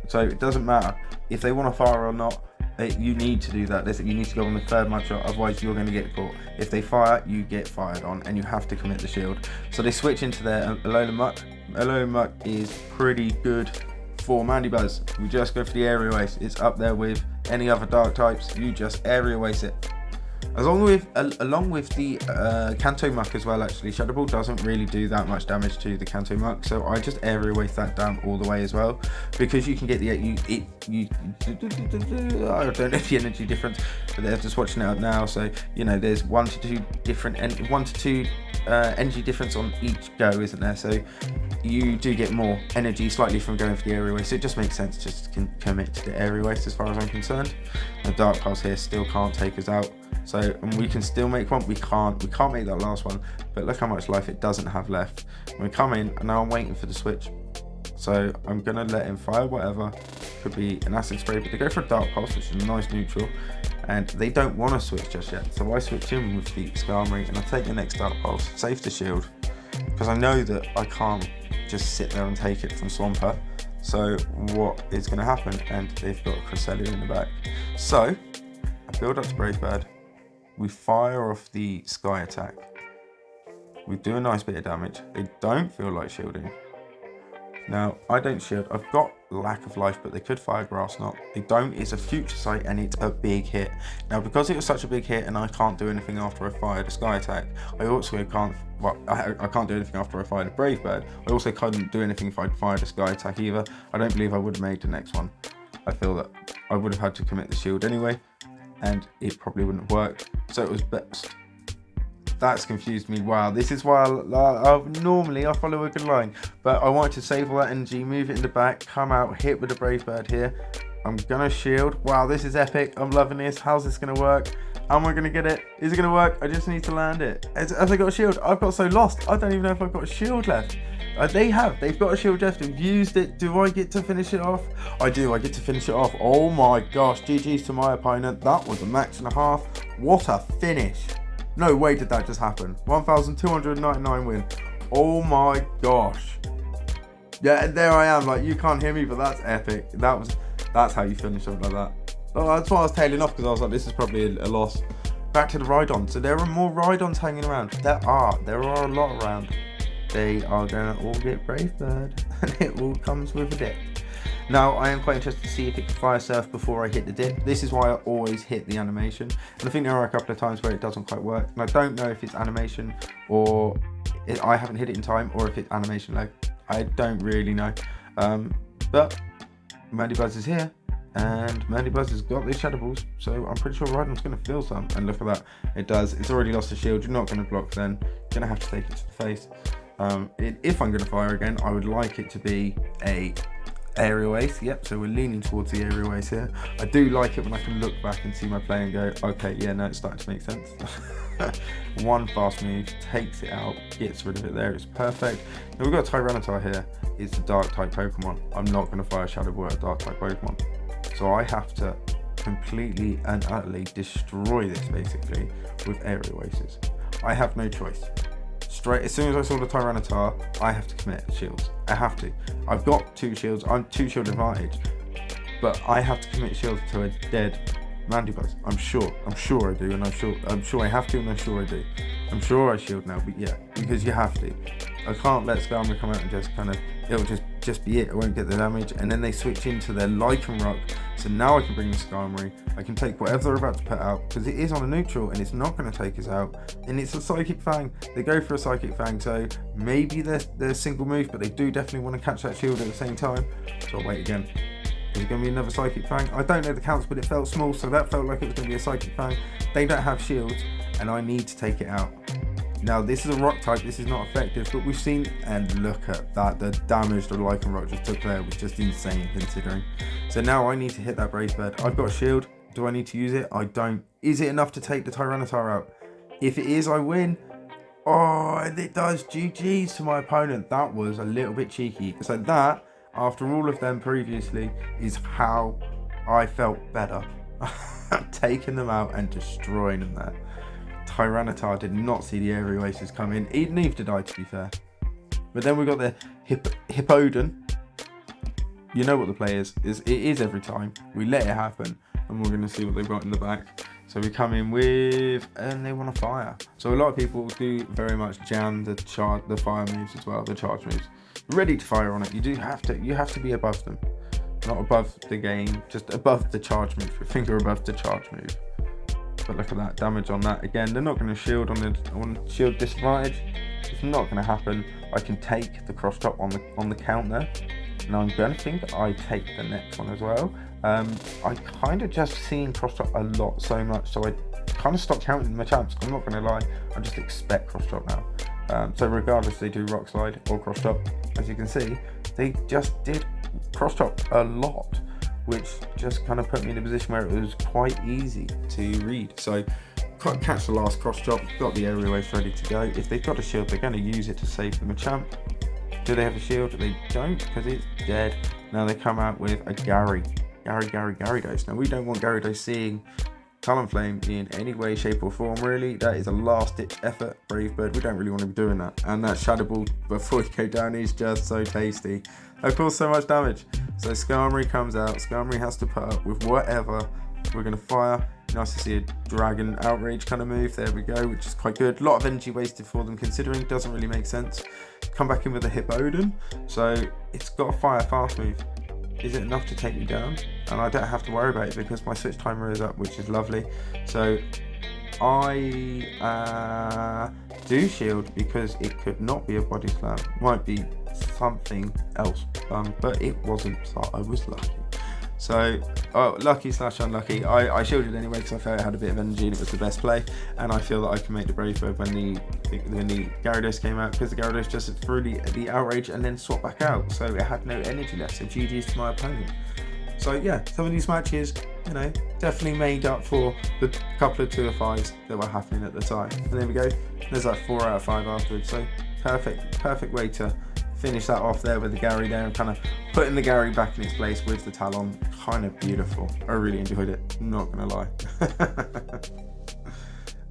So it doesn't matter if they want to fire or not. You need to do that. You need to go on the 3rd matchup, otherwise you're going to get caught. If they fire, you get fired on, and you have to commit the shield. So they switch into their Alola Muck. Alola Muck is pretty good for Mandibuzz. We just go for the Aerial Ace. It's up there with any other dark types. You just Aerial Ace it. Along with the Kanto Muck as well, actually. Shadow Ball doesn't really do that much damage to the Kanto Muck, so I just Aerial Waste that down all the way as well, because you can get the I don't know the energy difference, but they're just watching it up now. So there's 1 to 2 different energy difference on each go, isn't there? So you do get more energy slightly from going for the Aerial Waste. So it just makes sense just to commit to the Aerial Waste as far as I'm concerned. The Dark Pulse here still can't take us out. So, and we can still make one. We can't make that last one, but look how much life it doesn't have left. We come in, and now I'm waiting for the switch. So I'm gonna let him fire whatever. Could be an Acid Spray, but they go for a Dark Pulse, which is a nice neutral, and they don't want to switch just yet. So I switch in with the Skarmory, and I take the next Dark Pulse, save the shield, because I know that I can't just sit there and take it from Swampert. So what is going to happen? And they've got a Cresselia in the back. So I build up to Brave Bird. We fire off the Sky Attack. We do a nice bit of damage. They don't feel like shielding. Now, I don't shield. I've got lack of life, but they could fire Grass Knot. They don't. It's a Future Sight, and it's a big hit. Now, because it was such a big hit, and I can't do anything after I fired a Sky Attack, I also can't. Well, I can't do anything after I fired a Brave Bird. I also couldn't do anything if I'd fired a Sky Attack either. I don't believe I would have made the next one. I feel that I would have had to commit the shield anyway, and it probably wouldn't have worked. So it was best. That's confused me. Wow, this is why normally I follow a good line, but I wanted to save all that energy, move it in the back, come out, hit with the Brave Bird here. I'm gonna shield. Wow, this is epic. I'm loving this. How's this gonna work? Am I gonna get it? Is it gonna work? I just need to land it. Has I got a shield? I've got so lost. I don't even know if I've got a shield left. They've got a shield left. They've used it. Do I get to finish it off? I do. I get to finish it off. Oh my gosh. GG's to my opponent. That was a max and a half. What a finish. No way did that just happen. 1,299 win. Oh my gosh. Yeah, there I am. Like, you can't hear me, but that's epic. That's how you finish something like that. Oh, that's why I was tailing off, because I was like, this is probably a loss. Back to the Rhydon. So there are more Rhydons hanging around. There are a lot around. They are going to all get Brave Bird, and it all comes with a dip. Now, I am quite interested to see if it can Fire Surf before I hit the dip. This is why I always hit the animation. And I think there are a couple of times where it doesn't quite work. And I don't know if it's animation or I haven't hit it in time, or if it's animation lag. I don't really know. But Mandibuzz is here, and Mandibuzz has got these Shadow Balls, so I'm pretty sure Rhydon's going to feel some. And look at that. It does. It's already lost a shield. You're not going to block then. You're going to have to take it to the face. If I'm going to fire again, I would like it to be a Aerial Ace. Yep, so we're leaning towards the Aerial Ace here. I do like it when I can look back and see my play and go, okay, yeah, no, it's starting to make sense. One fast move, takes it out, gets rid of it there. It's perfect. Now we've got Tyranitar here. It's a dark type Pokemon. I'm not going to fire Shadow Ball at a dark type Pokemon. So I have to completely and utterly destroy this basically with Aerial Aces. I have no choice. Straight as soon as I saw the Tyranitar, I have to commit shields. I have to. I've got 2 shields. I'm 2 shield advantage, but I have to commit shields to a dead Mandibuzz. I'm sure I do, and I'm sure I have to, and I'm sure I do. I'm sure I shield now, but yeah, because you have to. I can't let Skarmory come out and just kind of, it'll just be it. I won't get the damage, and then they switch into their Lycanroc. So now I can bring the Skarmory. I can take whatever they're about to put out, because it is on a neutral and it's not going to take us out. And it's a Psychic Fang. They go for a Psychic Fang, so maybe they're single move, but they do definitely want to catch that shield at the same time. So I'll wait again. Is it going to be another Psychic Fang? I don't know the counts, but it felt small, so that felt like it was going to be a Psychic Fang. They don't have shields, and I need to take it out. Now, this is a rock type, this is not effective, but we've seen, and look at that, the damage the Lycanroc just took there was just insane considering. So now I need to hit that Brave Bird. I've got a shield. Do I need to use it? I don't. Is it enough to take the Tyranitar out? If it is, I win. Oh, and it does. GG's to my opponent. That was a little bit cheeky. So that, after all of them previously, is how I felt better. Taking them out and destroying them there. Tyranitar did not see the aerial aces come in. Neither did I, to be fair. But then we got the Hippowdon. You know what the play is. It is every time. We let it happen. And we're going to see what they've got in the back. So we come in with, and they want to fire. So a lot of people do very much jam the fire moves as well, the charge moves. Ready to fire on it. You have to be above them. Not above the game, just above the charge move. Your finger above the charge move. But look at that damage on that. Again, they're not going to shield on shield disadvantage. It's not going to happen. I can take the cross chop on the count there. And I'm going to think I take the next one as well. I kind of just seen cross chop a lot, so much, so I kind of stopped counting my champs. I'm not going to lie. I just expect cross chop now. So regardless if they do rock slide or cross chop, as you can see, they just did cross chop a lot, which just kind of put me in a position where it was quite easy to read. So catch the last cross chop, got the aerial ace ready to go. If they've got a shield, they're going to use it to save them a champ. Do they have a shield? They don't, because it's dead. Now they come out with a Gyarados. Now we don't want Gyarados seeing Talonflame in any way, shape or form really. That is a last ditch effort, Brave Bird. We don't really want to be doing that. And that Shadow Ball before you go down is just so tasty. Of course, so much damage. So Skarmory comes out. Skarmory has to put up with whatever. We're going to fire. Nice to see a Dragon Outrage kind of move. There we go, which is quite good. A lot of energy wasted for them considering. Doesn't really make sense. Come back in with a Hippowdon. So it's got a fire fast move. Is it enough to take me down? And I don't have to worry about it because my switch timer is up, which is lovely. So I do shield because it could not be a body slam. Might be something else, but it wasn't, so I was lucky. So lucky / unlucky. I shielded anyway because I felt it had a bit of energy and it was the best play, and I feel that I can make the Brave Bird when the Gyarados came out, because the Gyarados just threw the outrage and then swapped back out, so it had no energy left. So GG's to my opponent. So yeah, some of these matches, you know, definitely made up for the couple of 2 or 5s that were happening at the time. And there we go. There's like 4 out of 5 afterwards. So perfect way to finish that off there with the Gary there, and kind of putting the Gary back in its place with the Talon. Kind of beautiful. I really enjoyed it, I'm not gonna lie.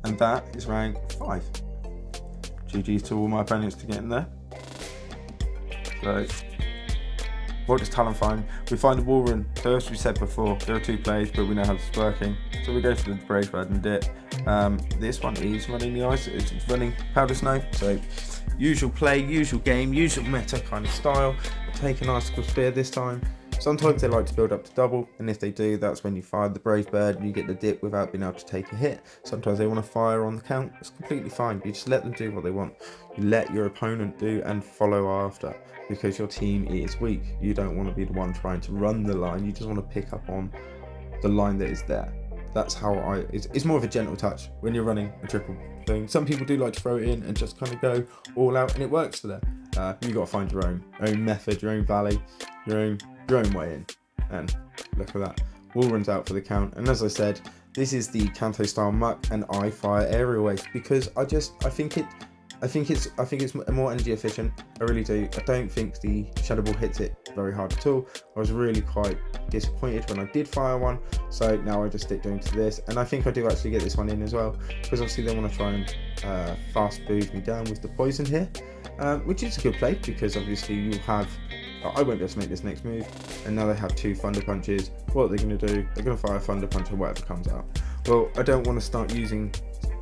And that is rank 5. GG's to all my opponents to get in there. So what does Talon find? We find the Walrun. So as we said before, there are 2 plays, but we know how this is working. So we go for the Brave Bird and Dip. This one is running the ice. It's running Powder Snow. So usual play, usual game, usual meta kind of style. Take an Icicle Spear this time. Sometimes they like to build up to double, and if they do, that's when you fire the Brave Bird and you get the dip without being able to take a hit. Sometimes they want to fire on the count. It's completely fine. You just let them do what they want. You let your opponent do and follow after, because your team is weak. You don't want to be the one trying to run the line. You just want to pick up on the line that is there. That's how it's more of a gentle touch when you're running a triple thing. Some people do like to throw it in and just kind of go all out, and it works for them. You got to find your own method, your own valley, your own way in. And look at that. Walrun's out for the count. And as I said, this is the Kanto style muck, and I fire aerial ace because I think it's more energy efficient. I really do. I don't think the Shadow Ball hits it very hard at all. I was really quite disappointed when I did fire one, so now I just stick doing to this, and I think I do actually get this one in as well, because obviously they want to try and fast move me down with the poison here, which is a good play, because obviously you have I won't be able to make this next move. And now they have 2 Thunder Punches. What are they going to do? They're going to fire a Thunder Punch or whatever comes out. Well, I don't want to start using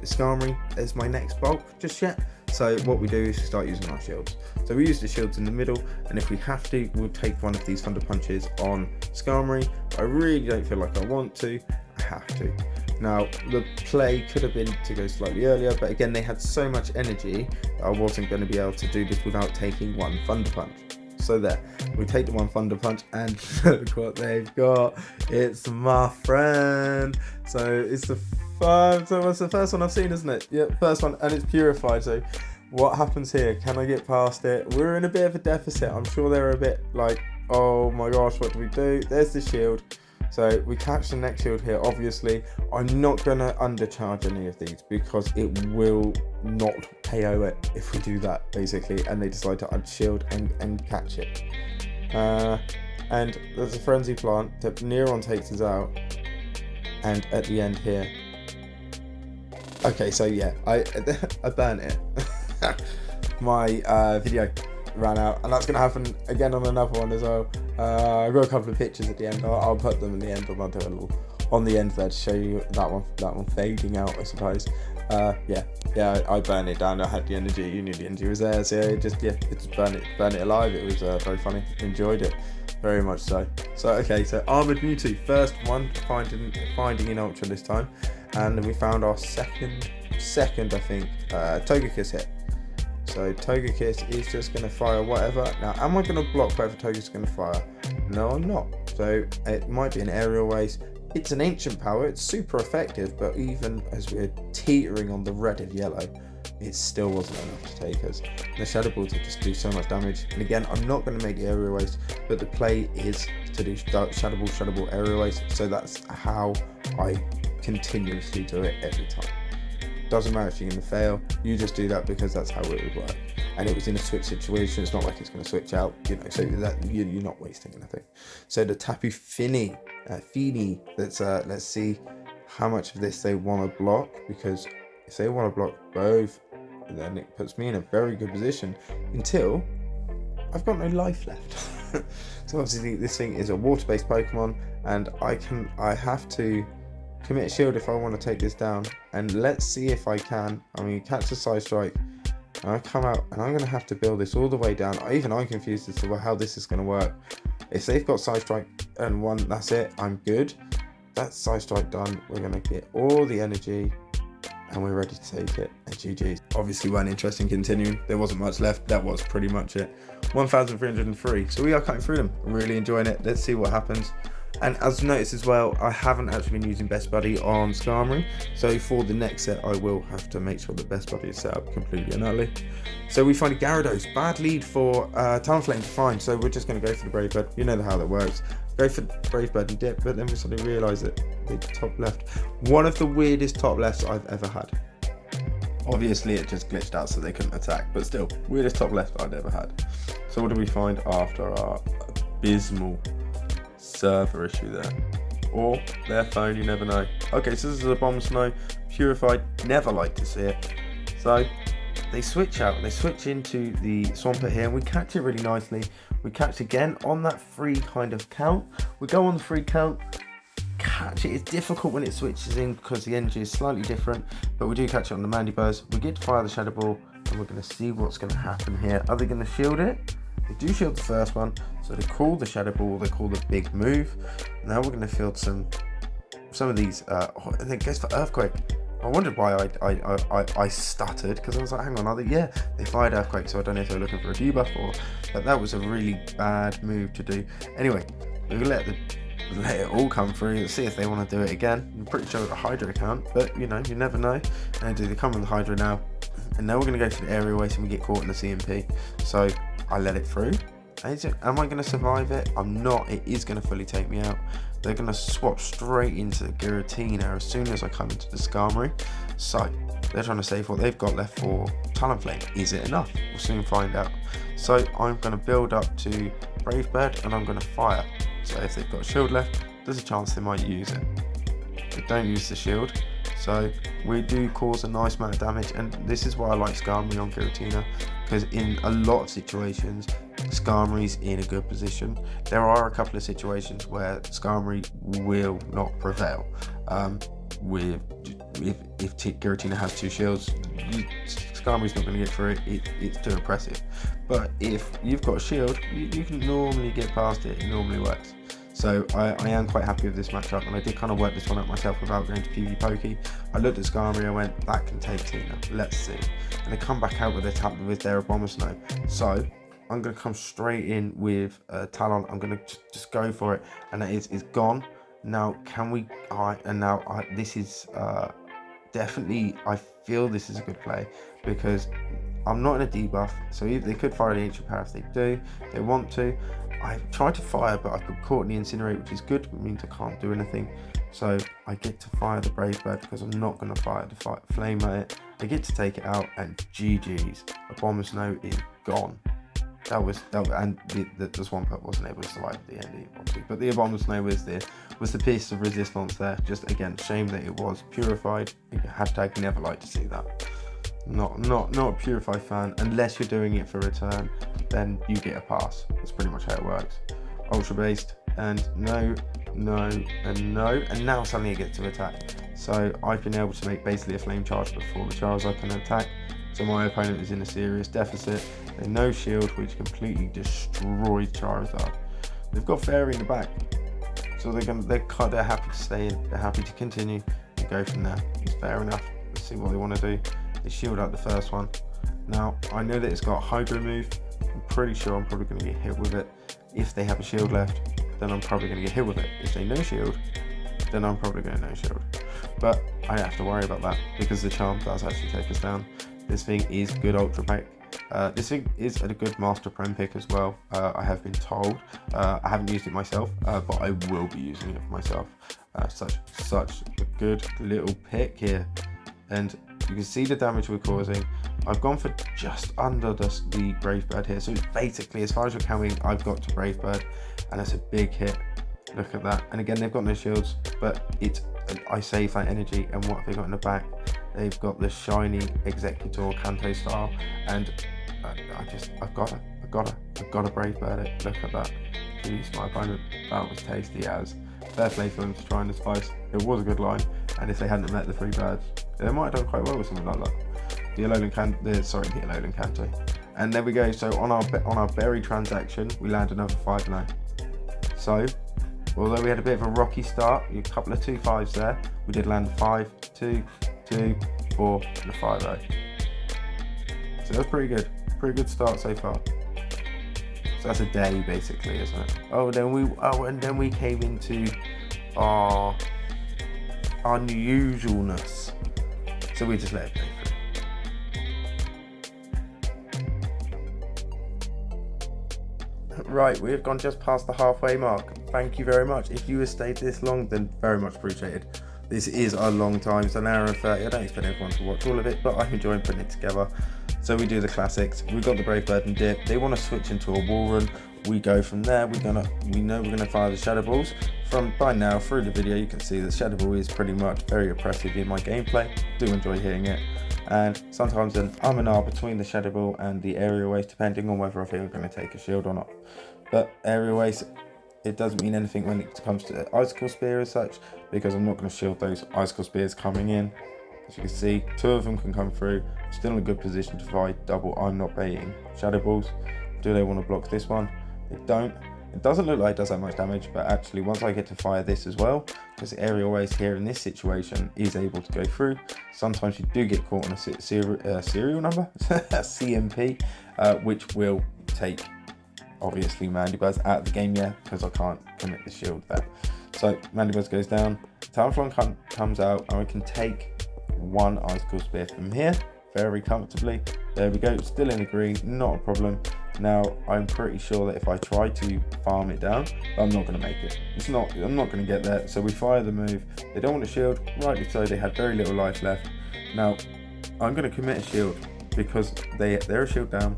Skarmory as my next bulk just yet. So what we do is we start using our shields. So we use the shields in the middle, and if we have to, we'll take one of these Thunder Punches on Skarmory. I really don't feel like I want to. I have to. Now, the play could have been to go slightly earlier, but again, they had so much energy that I wasn't going to be able to do this without taking 1 Thunder Punch. So there, we take the 1 Thunder Punch, and look what they've got. It's my friend. So it's the it's the first one I've seen, isn't it? Yep, first one, and it's purified. So what happens here? Can I get past it? We're in a bit of a deficit. I'm sure they're a bit like, oh my gosh, what do we do? There's the shield. So we catch the next shield here. Obviously, I'm not going to undercharge any of these because it will not KO it if we do that, basically. And they decide to unshield and catch it. And there's a Frenzy Plant that Neuron takes us out. And at the end here. Okay, so yeah, I burnt it. My video ran out, and that's going to happen again on another one as well. I've got a couple of pictures at the end. I'll put them in the end, and I'll do a little on the end there to show you that one fading out, I suppose. Yeah, I burned it down. I had the energy. You knew the energy was there, so it just burn it alive. It was very funny. Enjoyed it very much so. So okay, so Armored Mewtwo, first one finding in Ultra this time, and then we found our second I think Togekiss hit. So Togekiss is just going to fire whatever. Now, am I going to block whatever Togekiss is going to fire? No, I'm not. So it might be an aerial waste. It's an ancient power. It's super effective, but even as we're teetering on the red and yellow, it still wasn't enough to take us. The Shadow Ball to just do so much damage. And again, I'm not going to make aerial waste, but the play is to do Shadow Ball, aerial waste. So that's how I continuously do it every time. Doesn't matter if you're going to fail, you just do that because that's how it would work. And it was in a switch situation, it's not like it's going to switch out, so that you're not wasting anything. So the Tapu Fini, let's see how much of this they want to block, because if they want to block both, then it puts me in a very good position until I've got no life left. So obviously this thing is a water-based Pokemon, and I have to commit shield if I want to take this down, and let's see if I can. I mean, catch the Side Strike, and I come out, and I'm going to have to build this all the way down. Even I'm confused as to how this is going to work. If they've got Side Strike and 1, that's it, I'm good. That's Side Strike done. We're going to get all the energy, and we're ready to take it. And GG's. Obviously weren't interested in continuing. There wasn't much left. That was pretty much it. 1,303. So we are cutting through them. I'm really enjoying it. Let's see what happens. And as noticed as well, I haven't actually been using Best Buddy on Skarmory, so for the next set I will have to make sure that Best Buddy is set up completely and utterly. So we find a Gyarados, bad lead for Talonflame to find, so we're just going to go for the Brave Bird. You know how that works. Go for Brave Bird and dip, but then we suddenly realise that the top left, one of the weirdest top lefts I've ever had. Obviously it just glitched out so they couldn't attack, but still, weirdest top left I'd ever had. So what do we find after our abysmal server issue there, or their phone, you never know. Okay, so this is a Bomb Snow, purified, never like to see it. So they switch into the Swampert here, and we catch it really nicely. We catch again on that free kind of count. We go on the free count, catch it. It's difficult when it switches in because the energy is slightly different, but we do catch it on the Mandibuzz. We get to fire the Shadow Ball, and we're going to see what's going to happen here. Are they going to shield it? They do shield the first one, so they call the Shadow Ball, they call the big move. Now we're going to field some of these, and it goes for Earthquake. I wondered why I stuttered, because I was like, hang on, they fired Earthquake, so I don't know if they're looking for a debuff or, but that was a really bad move to do. Anyway, we'll let it all come through. Let's see if they want to do it again. I'm pretty sure it's a Hydra account, but you know, you never know. And do they come with the Hydra now? And now we're going to go to the aerial waste and we get caught in the CMP. So I let it through. Am I going to survive it? I'm not. It is going to fully take me out. They're going to swap straight into the Giratina as soon as I come into the Skarmory. So they're trying to save what they've got left for Talonflame. Is it enough? We'll soon find out. So I'm going to build up to Brave Bird and I'm going to fire. So if they've got a shield left, there's a chance they might use it. They don't use the shield. So we do cause a nice amount of damage, and this is why I like Skarmory on Giratina, because in a lot of situations Skarmory's in a good position. There are a couple of situations where Skarmory will not prevail. If Giratina has 2 shields, Skarmory's not going to get through it. It's too impressive. But if you've got a shield, you can normally get past it. It normally works. So I am quite happy with this matchup, and I did kind of work this one out myself without going to PvPoke. I looked at Skarmory, I went, that can take Tina, let's see. And they come back out with their Abomasnow. So I'm going to come straight in with Talon. I'm going to just go for it, and it's gone. Now, this is definitely, I feel this is a good play, because I'm not in a debuff, so they could fire the Ancient Power if they do, they want to. I tried to fire, but I've got caught in the Incinerate, which is good, but means I can't do anything. So I get to fire the Brave Bird because I'm not going to fire the Flame at it. I get to take it out, and GG's. Abomasnow is gone. And the Swampert wasn't able to survive at the end either, but the Abomasnow was the piece of resistance there. Just again, shame that it was purified. Hashtag never like to see that. Not a purified fan. Unless you're doing it for return, then you get a pass. That's pretty much how it works. Ultra based, and no, and now suddenly it gets to attack. So I've been able to make basically a flame charge before the Charizard can attack. So my opponent is in a serious deficit. They no shield, which completely destroyed Charizard. They've got Fairy in the back, so they're happy to stay in. They're happy to continue and go from there. It's fair enough. Let's see what they want to do. They shield out the first one. Now I know that it's got Hydro move. I'm pretty sure I'm probably going to get hit with it. If they have a shield left, then I'm probably going to get hit with it. If they no shield, then I'm probably going to no shield. But I don't have to worry about that because the charm does actually take us down. This thing is good Ultra pick. This thing is a good Master Prem pick as well. I have been told. I haven't used it myself, but I will be using it for myself. Such a good little pick here, and you can see the damage we're causing. I've gone for just under the Brave Bird here, so it's basically, as far as you're counting, I've got to Brave Bird, and that's a big hit. Look at that. And again, they've got no shields, but I save that energy. And what have they got in the back? They've got the shiny Executor Kanto style, and I've got to Brave Bird it. Look at that. Jeez, my opponent, that was tasty as. Fair play for them to try and spice. It was a good line, and if they hadn't met the 3 birds, they might have done quite well with something like that. The ELO Kanto. And there we go. So on our berry transaction, we land another 5-0. So although we had a bit of a rocky start, a couple of 2-5s there, we did land 5, 2, 2, 4, and a 5-0. So that's pretty good. Pretty good start so far. So that's a day basically, isn't it? And then we came into our unusualness. So we just let it go through. Right, we have gone just past the halfway mark. Thank you very much. If you have stayed this long, then very much appreciated. This is a long time, it's an hour and 30. I don't expect everyone to watch all of it, but I'm enjoying putting it together. So we do the classics. We've got the Brave Bird and Dip. They want to switch into a wall run. We go from there. We know we're gonna fire the Shadow Balls. By now through the video, you can see that Shadow Ball is pretty much very oppressive in my gameplay. Do enjoy hitting it, and sometimes then I'm an R between the Shadow Ball and the Aerial Waste, depending on whether I think I'm going to take a shield or not. But Aerial Waste, it doesn't mean anything when it comes to Icicle Spear as such, because I'm not going to shield those Icicle Spears coming in. As you can see, 2 of them can come through. Still in a good position to fight double. I'm not baiting Shadow Balls. Do they want to block this one? They don't. It doesn't look like it does that much damage, but actually once I get to fire this as well, because the Aerial Waste here in this situation is able to go through. Sometimes you do get caught on a serial number, CMP, which will take obviously Mandibuzz out of the game, because I can't commit the shield there. So Mandibuzz goes down, Talonflame comes out, and we can take 1 Icicle Spear from here very comfortably. There we go, still in the green, not a problem. Now I'm pretty sure that if I try to farm it down, I'm not going to make it. I'm not going to get there. So we fire the move. They don't want a shield, rightly so. They had very little life left. Now I'm going to commit a shield because they're a shield down.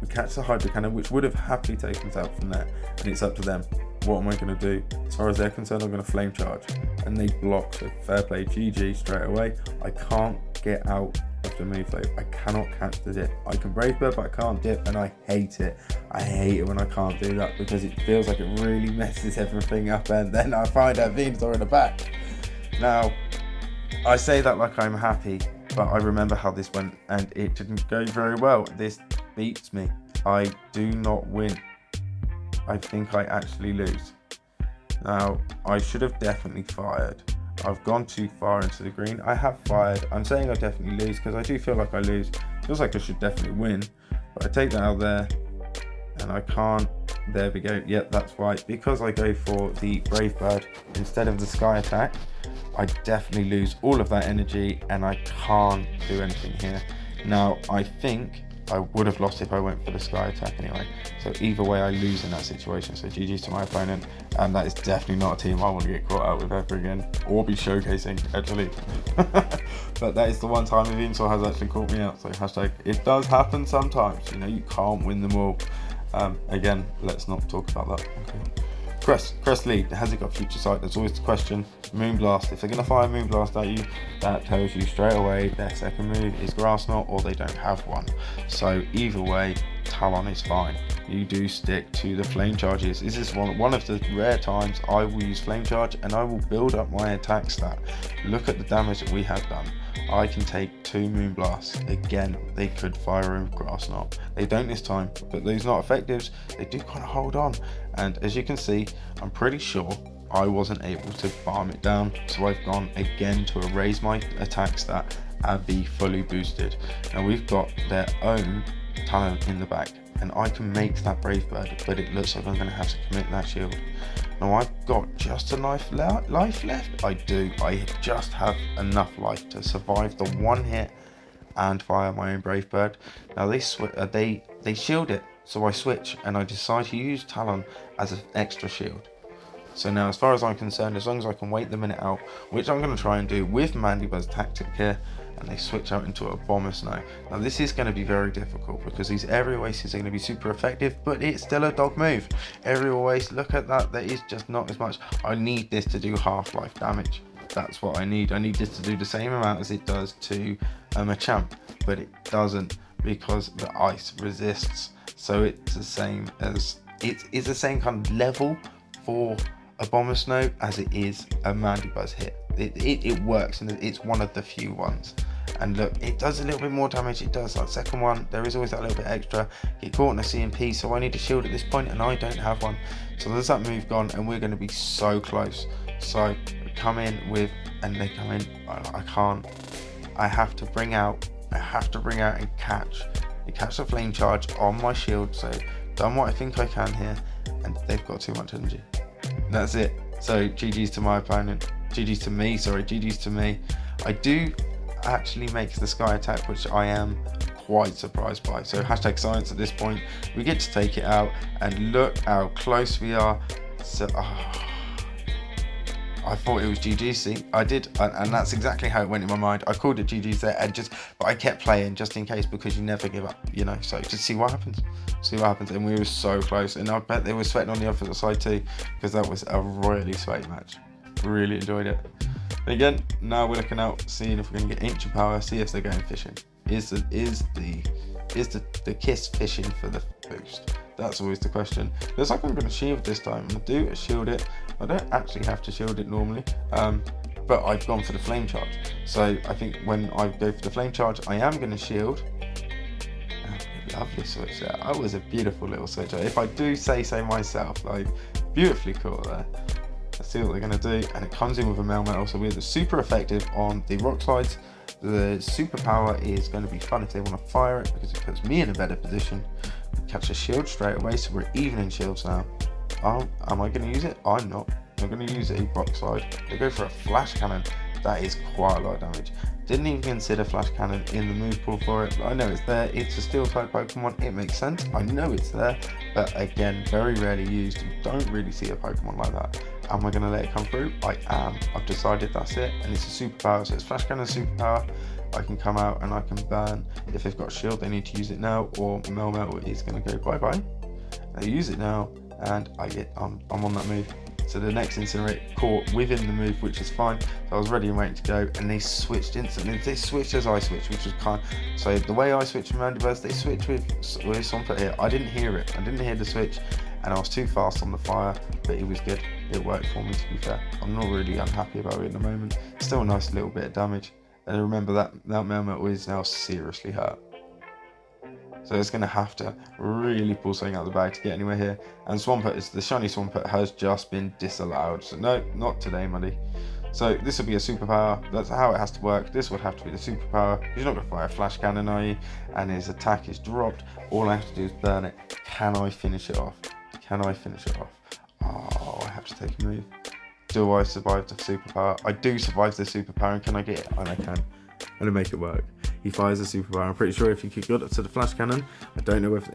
We catch the Hydro Cannon, which would have happily taken us out from there, and it's up to them. What am I going to do? As far as they're concerned, I'm going to Flame Charge, and they block. So fair play, GG straight away. I can't get out of of the move though. I cannot catch the dip. I can Brave Bird, but I can't dip, and I hate it. I hate it when I can't do that because it feels like it really messes everything up, and then I find out Venusaur in the back. Now, I say that like I'm happy, but I remember how this went, and it didn't go very well. This beats me. I do not win. I think I actually lose. Now, I should have definitely fired. I've gone too far into the green. I have fired. I'm saying I definitely lose because I do feel like I lose. Feels like I should definitely win. But I take that out there and I can't. There we go. Yep, that's right. Because I go for the Brave Bird instead of the Sky Attack, I definitely lose all of that energy and I can't do anything here. Now, I think I would have lost if I went for the Sky Attack anyway. So either way, I lose in that situation. So GG's to my opponent. And that is definitely not a team I want to get caught out with ever again. Or be showcasing, actually. But that is the one time Venusaur has actually caught me out. So hashtag, it does happen sometimes. You know, you can't win them all. Again, let's not talk about that. Okay. Crest League, has it got future sight? That's always the question. Moonblast, if they're going to fire Moonblast at you, that tells you straight away their second move is Grass Knot or they don't have one. So either way, Talon is fine. You do stick to the Flame Charges. This is one of the rare times I will use Flame Charge and I will build up my attack stat. Look at the damage that we have done. I can take 2 Moonblasts. Again, they could fire a Grass Knot. They don't this time, but those not effectives, they do kind of hold on. And as you can see, I'm pretty sure I wasn't able to farm it down. So I've gone again to erase my attack stat and be fully boosted. Now we've got their own talent in the back. And I can make that Brave Bird, but it looks like I'm going to have to commit that shield. Now I've got just enough life left. I do. I just have enough life to survive the one hit and fire my own Brave Bird. Now they shield it, so I switch and I decide to use Talon as an extra shield. So now, as far as I'm concerned, as long as I can wait the minute out, which I'm going to try and do with Mandibuzz's tactic here, and they switch out into a Bomber Snow. Now this is going to be very difficult because these Aerial Aces are going to be super effective, but it's still a dog move. Aerial Ace, look at that, there is just not as much. I need this to do half-life damage. That's what I need. I need this to do the same amount as it does to a Machamp, but it doesn't because the ice resists. So it's the same as, it's the same kind of level for a Bomber Snow as it is a Mandibuzz hit. It works and it's one of the few ones. And look, it does a little bit more damage. It does that second one. There is always that little bit extra. Get caught in a CMP, so I need a shield at this point, and I don't have one. So there's that move gone, and we're going to be so close. So come in with, and they come in. I can't. I have to bring out and catch the Flame Charge on my shield. So done what I think I can here, and they've got too much energy. And that's it. So GG's to my opponent. GG's to me. Sorry, GG's to me. I do actually makes the Sky Attack, which I am quite surprised by. So hashtag science at this point. We get to take it out and look how close we are. So I thought it was GGC. I did, and that's exactly how it went in my mind. I called it GG's there, but I kept playing just in case because you never give up, you know. So just see what happens. And we were so close, and I bet they were sweating on the opposite side too because that was a really sweaty match. Really enjoyed it. Again, now we're looking out, seeing if we're going to get Ancient Power, see if they're going fishing. Is the Kiss fishing for the boost? That's always the question. Looks like I'm going to shield this time. I'm going to shield it. I don't actually have to shield it normally, but I've gone for the Flame Charge. So I think when I go for the Flame Charge, I am going to shield. Lovely switch there. That was a beautiful little switch. If I do say so myself, like beautifully cool there. Let's see what they're going to do, and it comes in with a Melmetal, so we're super effective on the rock slides. The superpower is going to be fun if they want to fire it because it puts me in a better position. Catch a shield straight away, so we're even in shields now. Am I going to use it? I'm not. I'm going to use a rock slide. They go for a Flash Cannon. That is quite a lot of damage. Didn't even consider Flash Cannon in the move pool for it, but I know it's there. It's a Steel type Pokemon. It makes sense. I know it's there, but again, very rarely used. You don't really see a Pokemon like that. Am I going to let it come through? I am. I've decided that's it, and it's a superpower. So it's Flash Cannon superpower. I can come out and I can burn. If they've got shield, they need to use it now, or Melmetal is going to go bye-bye. They use it now, and I'm on that move. So the next incinerate caught within the move, which is fine. So I was ready and waiting to go, and they switched instantly. They switched as I switched, which was kind. So the way I switched from Mandibuzz, they switched with Swampert here. I didn't hear it. I didn't hear the switch, and I was too fast on the fire, but it was good. It worked for me, to be fair. I'm not really unhappy about it at the moment. Still a nice little bit of damage. And remember that Melmetal is now seriously hurt. So it's going to have to really pull something out of the bag to get anywhere here. And Swampert, the shiny Swampert has just been disallowed. So no, not today, buddy. So this will be a superpower. That's how it has to work. This would have to be the superpower. He's not going to fire a flash cannon, are you? And his attack is dropped. All I have to do is burn it. Can I finish it off? Can I finish it off? Oh, I have to take a move. Do I survive the superpower? I do survive the superpower, and can I get it? And I can. I'm going to make it work. He fires a superpower. I'm pretty sure if he could get up to the flash cannon, I don't know if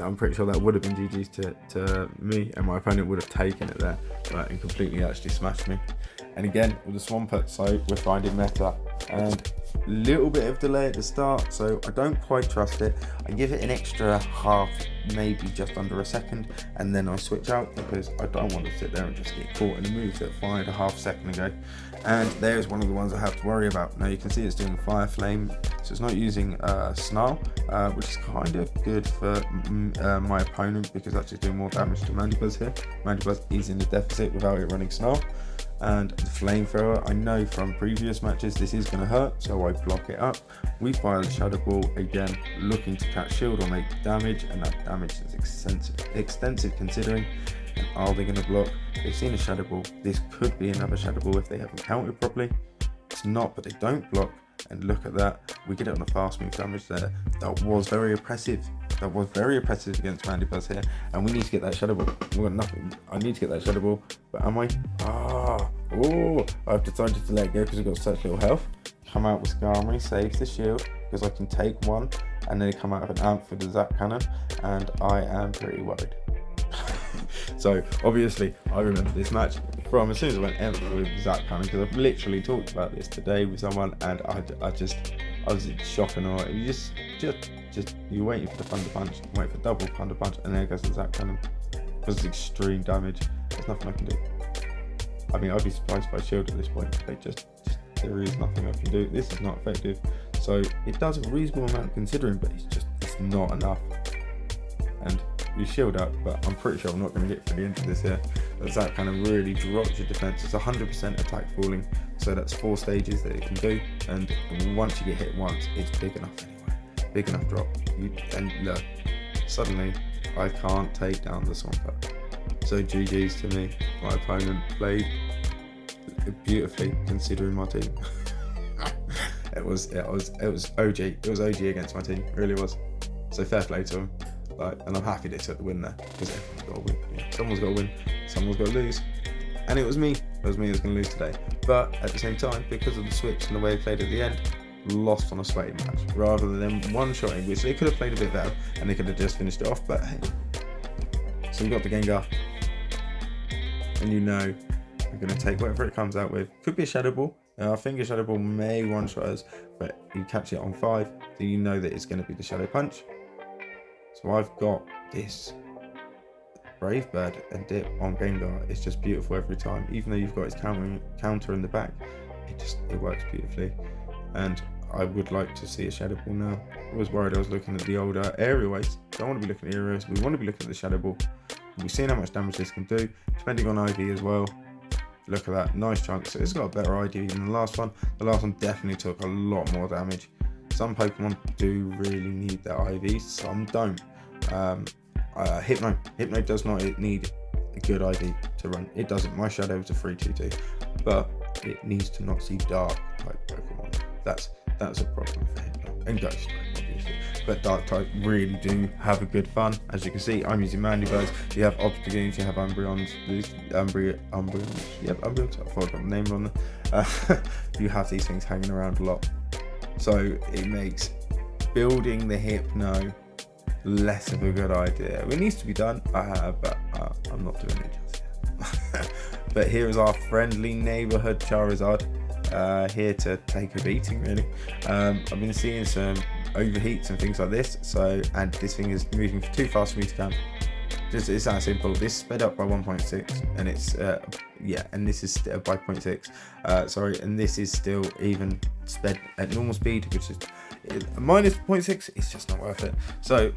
I'm pretty sure that would have been GG's to me, and my opponent would have taken it there, but and completely actually smashed me. And again with the Swampert, so we're finding meta, and a little bit of delay at the start, so I don't quite trust it. I give it an extra half, maybe just under a second, and then I switch out because I don't want to sit there and just get caught in a move that fired a half second ago. And there's one of the ones I have to worry about. Now you can see it's doing Fire Flame, so it's not using Snarl, which is kind of good for my opponent because it's actually doing more damage to Mandibuzz here. Mandibuzz is in the deficit without it running Snarl. And the Flamethrower, I know from previous matches this is going to hurt, so I block it up. We fire the Shadow Ball, again looking to catch shield or make damage, and that damage is extensive considering. And are they going to block? They've seen a Shadow Ball. This could be another Shadow Ball if they haven't countered properly. It's not, but they don't block. And look at that, we get it on a fast move damage there. That was very oppressive. That was very oppressive against Mandibuzz here, and we need to get that Shadow Ball. We've got nothing. I need to get that Shadow Ball, but am I? I've decided to let go because I've got such little health. Come out with Skarmory, saves the shield because I can take one, and then come out of an amp for the Zap Cannon, and I am pretty worried. So obviously I remember this match from as soon as I went amp with Zap Cannon, because I've literally talked about this today with someone, and I was in shock and awe. You just you're waiting for the Thunder Punch, wait for double Thunder Punch, and there goes the Zap Cannon. Because it's extreme damage. There's nothing I can do. I mean, I'd be surprised if I shield at this point. There is nothing I can do. This is not effective. So it does a reasonable amount considering, but it's not enough. And you shield up, but I'm pretty sure I'm not going to get to the end of this here. That kind of really drops your defense. It's 100% attack falling, so that's 4 stages that it can do. And once you get hit once, it's big enough anyway. Big enough drop. And look, suddenly I can't take down the Swampert. So GG's to me. My opponent played beautifully considering my team. It was OG. It was OG against my team. It really was. So fair play to him. And I'm happy they took the win there because everyone's got to win. Yeah. Someone's got to win. Someone's got to lose. And it was me. It was me who was going to lose today. But at the same time, because of the switch and the way I played at the end, lost on a sweaty match rather than one-shotting, which they could have played a bit better and they could have just finished it off. But hey, so we got the Gengar, and you know we're going to take whatever it comes out with. Could be a Shadow Ball. I think a Shadow Ball may one-shot us, but you catch it on 5, so you know that it's going to be the Shadow Punch. So I've got this Brave Bird and Dip on Gengar. It's just beautiful every time. Even though you've got his counter in the back, it works beautifully. And I would like to see a Shadow Ball now. I was worried I was looking at the older Aerial Ace. Don't want to be looking at Aerial Ace. We want to be looking at the Shadow Ball. We've seen how much damage this can do, depending on IV as well. Look at that, nice chunk. So it's got a better ID than the last one. The last one definitely took a lot more damage. Some Pokemon do really need their IV, some don't. Hypno does not need a good IV to run. It doesn't. My Shadow is a 3-2-2, but it needs to not see dark type Pokemon. That's a problem for Hypno and Ghost type, obviously. But dark type really do have a good fun. As you can see, I'm using Mandibuzz. You have Obstagoons, you have Umbreons, Umbreons. You have Umbreons. I forgot the name on them. You have these things hanging around a lot. So it makes building the Hypno less of a good idea. It needs to be done, but I'm not doing it just yet. But here is our friendly neighborhood Charizard, here to take a beating really. I've been seeing some overheats and things like this, and this thing is moving too fast for me to camp. Just it's that simple. This sped up by 1.6, and it's and this is by 0.6. Sorry, and this is still even sped at normal speed, which is minus 0.6. It's just not worth it. So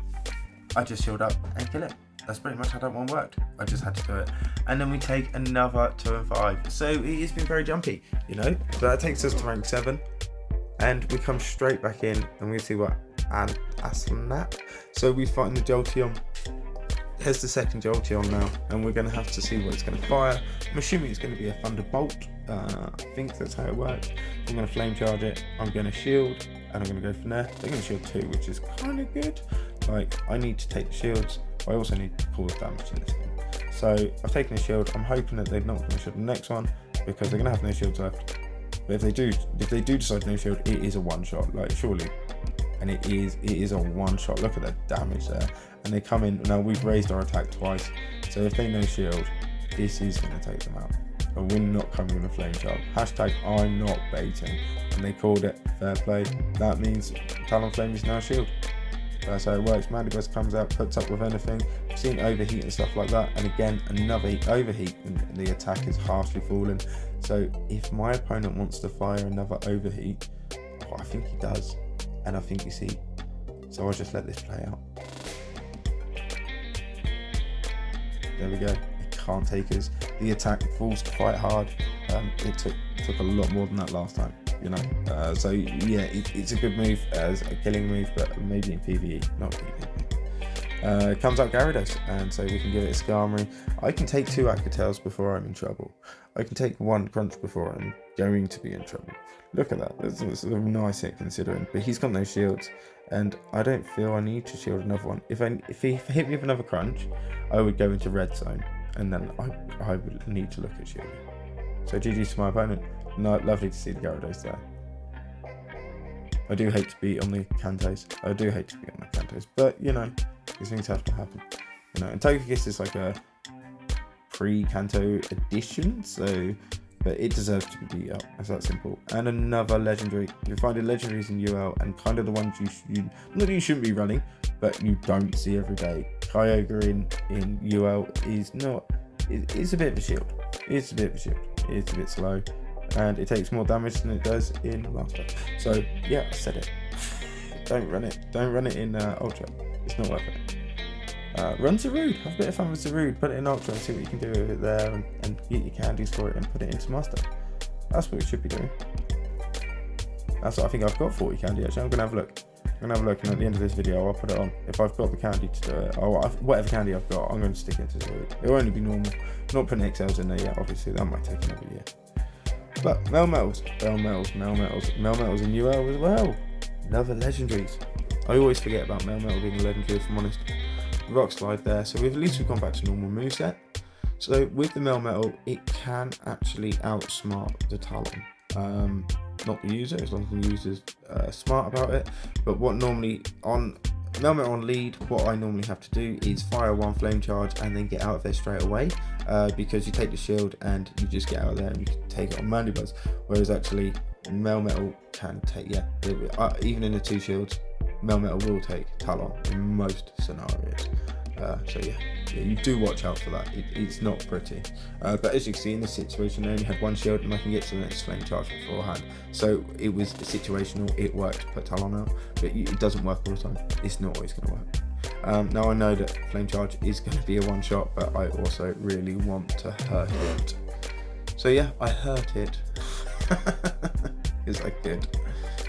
I just shield up and kill it. That's pretty much how that one worked. I just had to do it. And then we take another 2 and 5. So it has been very jumpy, you know. But that takes us to rank 7. And we come straight back in and we see what Aslanat. So we fight in the Jolteon. Here's the second Jolteon now. And we're going to have to see what it's going to fire. I'm assuming it's going to be a Thunderbolt. I think that's how it works. I'm going to Flame Charge it. I'm going to shield. And I'm going to go for Nair. They're going to shield 2, which is kind of good. Like, I need to take the shields. I also need to cause damage to this thing. So I've taken the shield. I'm hoping that they're not going to shield the next one because they're going to have no shields left. But if they do decide no shield, it is a one shot. Like surely, and it is a one shot. Look at the damage there. And they come in. Now we've raised our attack twice. So if they no shield, this is going to take them out. And we're not coming with a flame charge. Hashtag I'm not baiting. And they called it fair play. That means Talonflame is now shield. That's how it works. Mandibuzz comes out, puts up with anything. I've seen overheat and stuff like that. And again, another overheat, and the attack is harshly fallen. So if my opponent wants to fire another overheat, I think he does. And I think he's heat. So I'll just let this play out. There we go. It can't take us. The attack falls quite hard. It took a lot more than that last time. You know, so yeah, it's a good move as a killing move, but maybe in PvE, not PvP. Comes out Gyarados, and so we can give it a Skarmory. I can take 2 Aquatails before I'm in trouble. I can take 1 Crunch before I'm going to be in trouble. Look at that, that's a nice hit considering, but he's got no shields, and I don't feel I need to shield another one. If he hit me with another Crunch, I would go into red zone, and then I would need to look at shielding. So GG's to my opponent. No, lovely to see the Gyarados there. I do hate to be on the Kantos. But you know, these things have to happen. You know, and Togekiss is like a pre-Kanto edition, so but it deserves to be beat up. It's that simple. And another legendary. You find the legendaries in UL, and kind of the ones you not that you shouldn't be running, but you don't see every day. Kyogre in UL is not. It's a bit of a shield. It's a bit slow. And it takes more damage than it does in Master. So yeah, I said it. Don't run it in Ultra. It's not worth it. Run Zarude. Have a bit of fun with Zarude. Put it in Ultra and see what you can do with it there, and get your candies for it and put it into Master. That's what we should be doing. That's what I think. I've got 40 candy actually. I'm gonna have a look. And at the end of this video I'll put it on. If I've got the candy to do it, or whatever candy I've got, I'm going to stick it to Zarude. It'll only be normal. Not putting XLs in there yet, obviously. That might take another year. But Melmetals in UL as well. Another legendaries. I always forget about Melmetal being a legendary, if I'm honest. Rock Slide there. So at least we've gone back to normal moveset. So with the Melmetal, it can actually outsmart the Talon. Not the user, as long as the user's smart about it. But what normally on Melmetal on lead, what I normally have to do is fire 1 flame charge and then get out of there straight away, because you take the shield and you just get out of there and you can take it on Mandibuzz. Whereas actually Melmetal can take, even in the 2 shields, Melmetal will take Talon in most scenarios. So yeah, you do watch out for that. It's not pretty. But as you can see in this situation, I only had 1 shield and I can get to the next flame charge beforehand. So it was situational, it worked to put Talon out, but it doesn't work all the time. It's not always going to work. Now I know that flame charge is going to be a 1 shot, but I also really want to hurt it. So yeah, I hurt it. Is that good?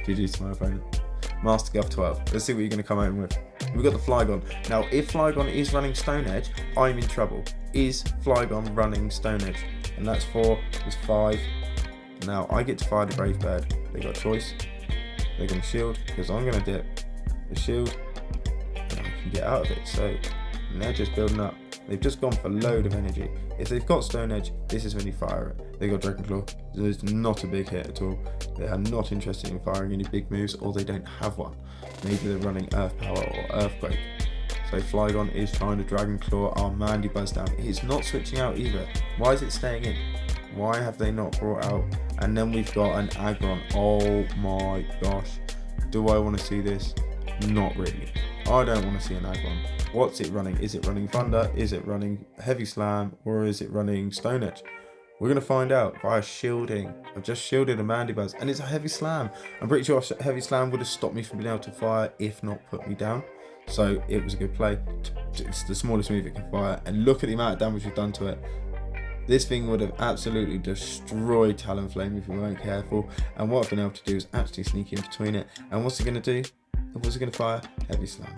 GG's to my opponent. Master Guff 12. Let's see what you're going to come home with. We've got the Flygon. Now, if Flygon is running Stone Edge, I'm in trouble. Is Flygon running Stone Edge? And that's 4, is 5. Now, I get to fire the Brave Bird. They got a choice. They're going to shield, because I'm going to dip the shield, and I can get out of it. So, and they're just building up. They've just gone for a load of energy. If they've got Stone Edge, this is when you fire it. They got Dragon Claw. So it's not a big hit at all. They are not interested in firing any big moves, or they don't have one. Maybe they're running Earth Power or Earthquake. So Flygon is trying to Dragon Claw our Mandibuzz down. It's not switching out either. Why is it staying in? Why have they not brought out? And then we've got an Aggron. Oh my gosh. Do I want to see this? Not really. I don't want to see an Aggron. What's it running? Is it running Thunder? Is it running Heavy Slam? Or is it running Stone Edge? We're going to find out via shielding. I've just shielded a Mandibuzz, and it's a Heavy Slam. I'm pretty sure Heavy Slam would have stopped me from being able to fire, if not put me down. So it was a good play. It's the smallest move it can fire, and look at the amount of damage we've done to it. This thing would have absolutely destroyed Talonflame if we weren't careful. And what I've been able to do is actually sneak in between it. And what's it going to do? What's it going to fire? Heavy Slam.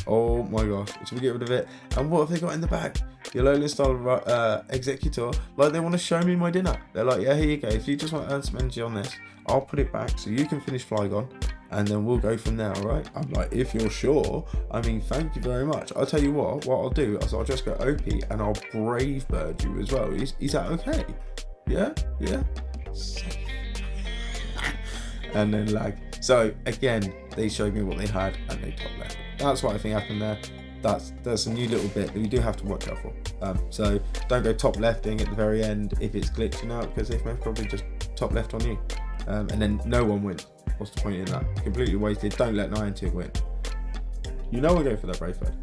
Oh my gosh, so we get rid of it. And what have they got in the back? The Alolan style Executor. Like, they want to show me my dinner. They're like, yeah, here you go. If you just want to earn some energy on this, I'll put it back so you can finish Flygon, and then we'll go from there, alright? I'm like, if you're sure, I mean, thank you very much. I'll tell you what I'll do is I'll just go OP and I'll Brave Bird you as well. Is that okay? Yeah? Safe. And then lag. So again, they showed me what they had and they top left. That's what I think happened there. That's a new little bit that you do have to watch out for. So don't go top lefting at the very end if it's glitching out, because they may probably just top left on you. And then no one wins. What's the point in that? Completely wasted. Don't let Niantic win. You know we'll go for that Brave Bird.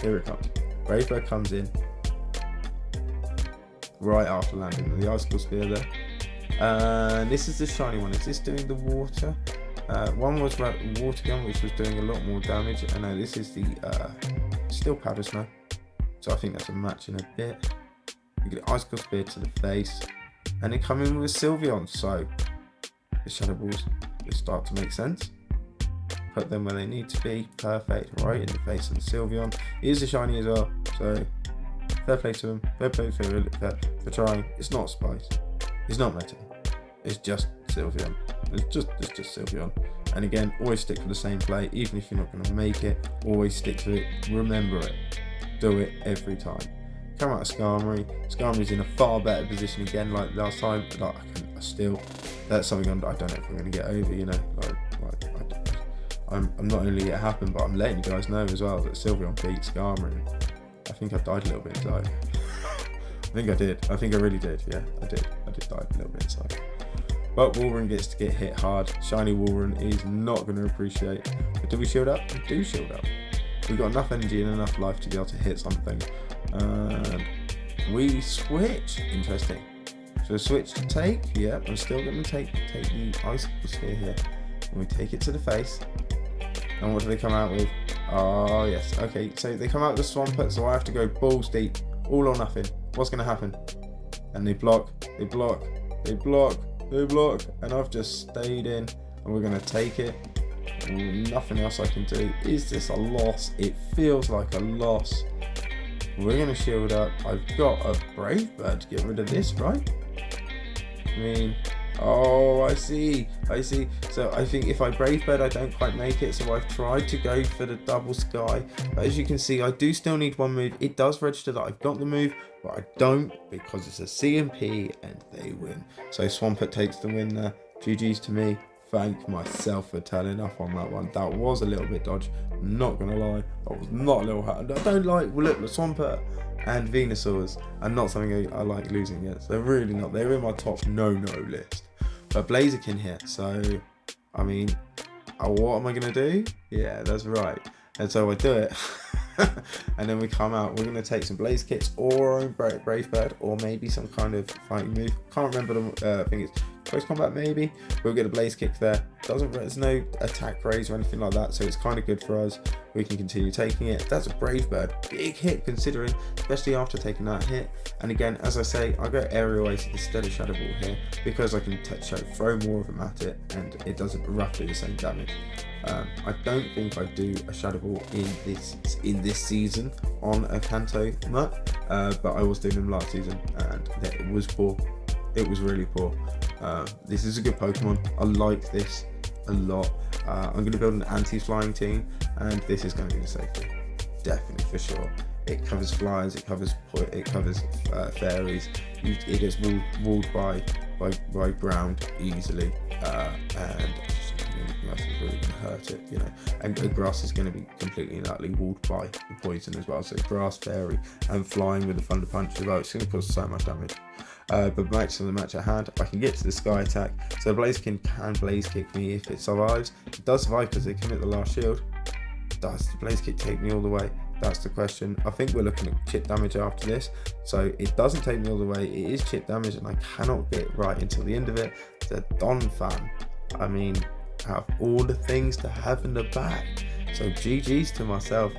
Here it comes. Brave Bird comes in right after landing the Icicle Spear there. And this is the shiny one. Is this doing the water? One was Water Gun, which was doing a lot more damage. And now this is the still Powder Snow. So I think that's a match in a bit. You get Icicle Spear to the face. And then come in with Sylveon. So the Shadow Balls will start to make sense. Put them where they need to be. Perfect. Right in the face of the Sylveon. He is a shiny as well. So fair play to him. Fair play for trying. It's not Spice. It's not Meta. It's just Sylveon. It's just Sylveon. And again, always stick to the same play. Even if you're not going to make it, always stick to it. Remember it. Do it every time. Come out of Skarmory. Skarmory's in a far better position again, like last time. Like, that's something I don't know if I'm going to get over. You know, I'm not only it happened, but I'm letting you guys know as well that Sylveon beat Skarmory. I think I died a little bit inside. I think I did. I think I really did. Yeah, I did die a little bit inside. But Wolverine gets to get hit hard. Shiny Wolverine is not going to appreciate. But do we shield up? We do shield up. We've got enough energy and enough life to be able to hit something. And we switch. Interesting. So switch to take. Yeah, I'm still going to take the Icicle Spear here. And we take it to the face. And what do they come out with? Oh, yes. Okay, so they come out with the Swampert, so I have to go balls deep. All or nothing. What's going to happen? And they block. And I've just stayed in. And we're going to take it. Nothing else I can do. Is this a loss? It feels like a loss. We're going to shield up. I've got a Brave Bird to get rid of this, right? I mean, oh, I see. So I think if I Brave Bird, I don't quite make it. So I've tried to go for the double sky. But as you can see, I do still need one move. It does register that I've got the move, but I don't because it's a CMP and they win. So Swampert takes the win there. GG's to me. Thank myself for turning up on that one. That was a little bit dodge. I'm not going to lie. I was not a little hurt. I don't like, well, look, Swampert and Venusaurs are not something I like losing against. They're really not. They're in my top no-no list. But Blaziken here. So, I mean, what am I going to do? Yeah, that's right. And so I do it. And then we come out. We're going to take some Blaze Kicks or our own Brave Bird or maybe some kind of fighting move. Can't remember the I think it's close combat maybe. We'll get a Blaze Kick there. There's no attack raise or anything like that, so it's kind of good for us. We can continue taking it. That's a Brave Bird. Big hit considering, especially after taking that hit. And again, as I say, I go Aerial Ace instead of Shadow Ball here because I can throw more of them at it and it does roughly the same damage. I don't think I do a Shadow Ball in this season on a Kanto nut, but I was doing them last season and it was poor. It was really poor. This is a good Pokemon. I like this a lot. I'm going to build an anti-flying team, and this is going to be the safety, definitely for sure. It covers flyers, it covers fairies. It gets walled by ground easily, and grass is really going to hurt it, you know. And grass is going to be completely and utterly walled by the poison as well. So grass, fairy, and flying with the Thunder Punch as well. It's going to cause so much damage. But back to the match at hand, I can get to the Sky Attack. So Blaziken can Blaze Kick me if it survives. It does survive because they commit the last shield. does the Blaze Kick take me all the way? That's the question. I think we're looking at chip damage after this. So it doesn't take me all the way. It is chip damage, and I cannot get right until the end of it. The Don fan. I mean, out of all the things to have in the back. So GG's to myself.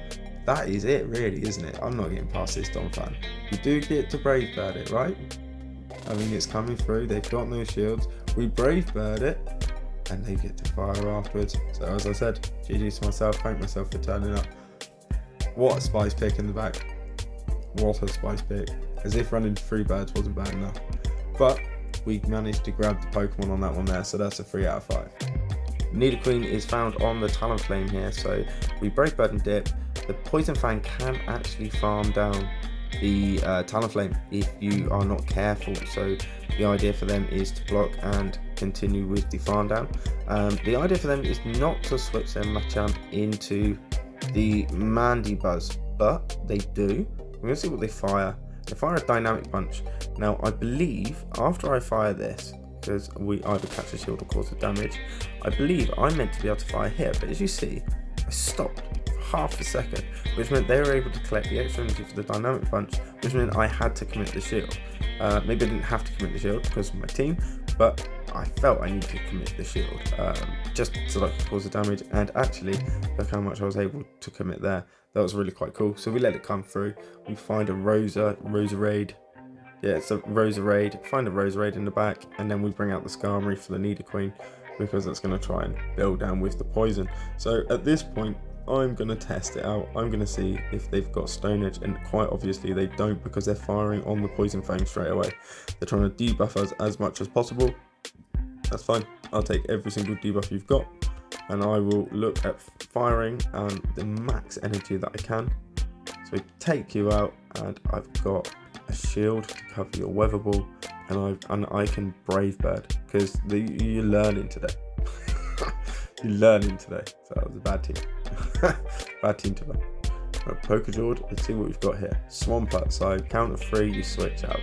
That is it, really, isn't it? I'm not getting past this Don fan. You do get to Brave Bird it, right? I mean, it's coming through. They've got no shields. We Brave Bird it, and they get to fire afterwards. So as I said, GG's to myself. Thank myself for turning up. What a spice pick in the back. What a spice pick. As if running 3 birds wasn't bad enough. But we managed to grab the Pokemon on that one there, so that's a 3 out of 5. Nidoqueen is found on the Talonflame here, so we Brave Bird and dip. The Poison Fang can actually farm down the Talonflame if you are not careful, so the idea for them is to block and continue with the farm down. The idea for them is not to switch their Machamp into the Mandibuzz, but they do. We're going to see what they fire. They fire a Dynamic Punch. Now I believe after I fire this, because we either catch a shield or cause the damage, I believe I'm meant to be able to fire here, but as you see, I stopped for half a second, which meant they were able to collect the extra energy for the Dynamic Punch, which meant I had to commit the shield. Maybe I didn't have to commit the shield because of my team, but I felt I needed to commit the shield just so that I could cause the damage, and actually look how much I was able to commit there. That was really quite cool. So we let it come through. We find a Roserade. Yeah, it's a Roserade. Find a Roserade in the back, and then we bring out the Skarmory for the Nidoqueen because that's going to try and build down with the poison. So at this point, I'm going to test it out. I'm going to see if they've got Stone Edge, and quite obviously they don't because they're firing on the Poison Fang straight away. They're trying to debuff us as much as possible. That's fine. I'll take every single debuff you've got, and I will look at firing and the max energy that I can. So take you out, and I've got a shield to cover your Weather Ball, and I can Brave Bird because you're learning today. You're learning today. So that was a bad team. Bad team to run. Right, Pokéjord, let's see what we've got here. Swampert, so count of 3, you switch out.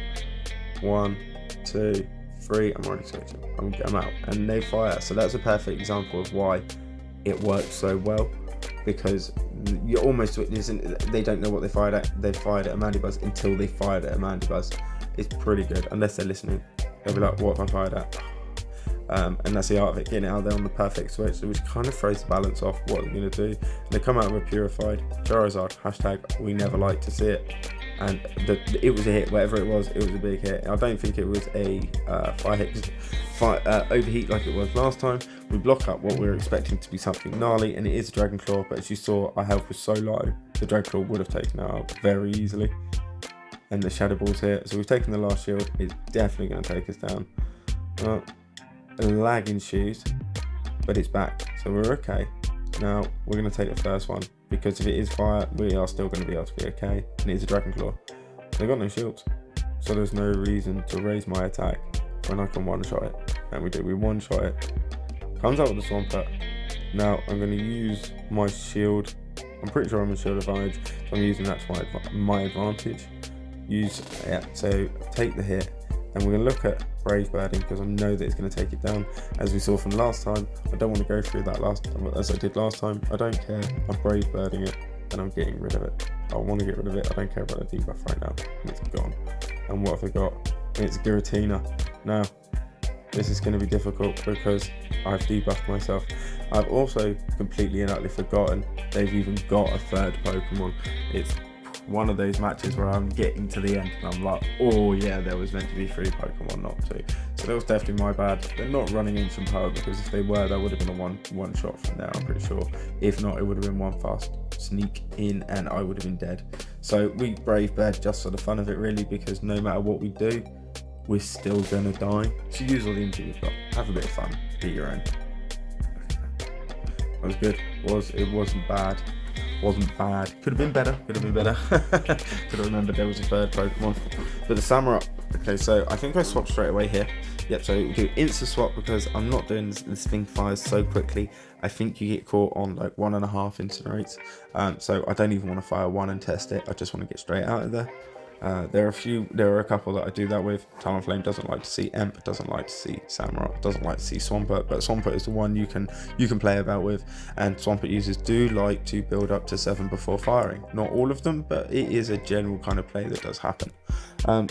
1, 2, 3, I'm already switching. I'm out. And they fire. So that's a perfect example of why it works so well. Because you're almost witnessing, they don't know what they fired at. They fired at a Mandibuzz until they fired at a Mandibuzz. It's pretty good. Unless they're listening. They'll be like, what have I fired at? And that's the art of it, getting it out there on the perfect switch, which kind of throws the balance off what they're going to do. And they come out with a Purified Charizard, hashtag we never like to see it. And it was a hit, whatever it was a big hit. I don't think it was a fire hit, overheat like it was last time. We block up what we were expecting to be something gnarly, and it is a Dragon Claw, but as you saw, our health was so low, the Dragon Claw would have taken it out very easily. And the Shadow Ball's here, so we've taken the last shield. It's definitely going to take us down. A lag ensues, but it's back, so we're okay. Now we're going to take the first one, because if it is fire, we are still going to be able to be okay, and it is a Dragon Claw. They've got no shields, so there's no reason to raise my attack when I can one-shot it. And we do, we one-shot it. Comes out with the Swampert. Now I'm going to use my shield. I'm pretty sure I'm in shield advantage, so I'm using that to my advantage. So take the hit, and we're going to look at Brave Birding because I know that it's going to take it down. As we saw from last time, I don't want to go through that as I did last time. I don't care. I'm Brave Birding it, and I'm getting rid of it. I want to get rid of it. I don't care about the debuff right now. It's gone. And what have I got? It's Giratina. Now, this is going to be difficult because I've debuffed myself. I've also completely and utterly forgotten they've even got a third Pokemon. It's one of those matches where I'm getting to the end and I'm like, oh yeah, there was meant to be 3 Pokemon, not 2. So that was definitely my bad. They're not running Ancient Power, because if they were, that would have been a one shot from there, I'm pretty sure. If not, it would have been one fast sneak in and I would have been dead. So we Brave Bird just for the fun of it, really, because no matter what we do, we're still gonna die. So use all the energy we've got. Have a bit of fun. Be your own. That was good. It wasn't bad. Wasn't bad. Could have been better. Could have remembered there was a third Pokemon. But the Samurott. Okay, so I think I swapped straight away here. Yep, so we do insta swap because I'm not doing this thing fires so quickly. I think you get caught on like 1.5 incinerates. So I don't even want to fire 1 and test it. I just want to get straight out of there. There are a couple that I do that with. Talonflame doesn't like to see Emp, doesn't like to see Samurott, doesn't like to see Swampert, but Swampert is the one you can play about with, and Swampert users do like to build up to 7 before firing. Not all of them, but it is a general kind of play that does happen.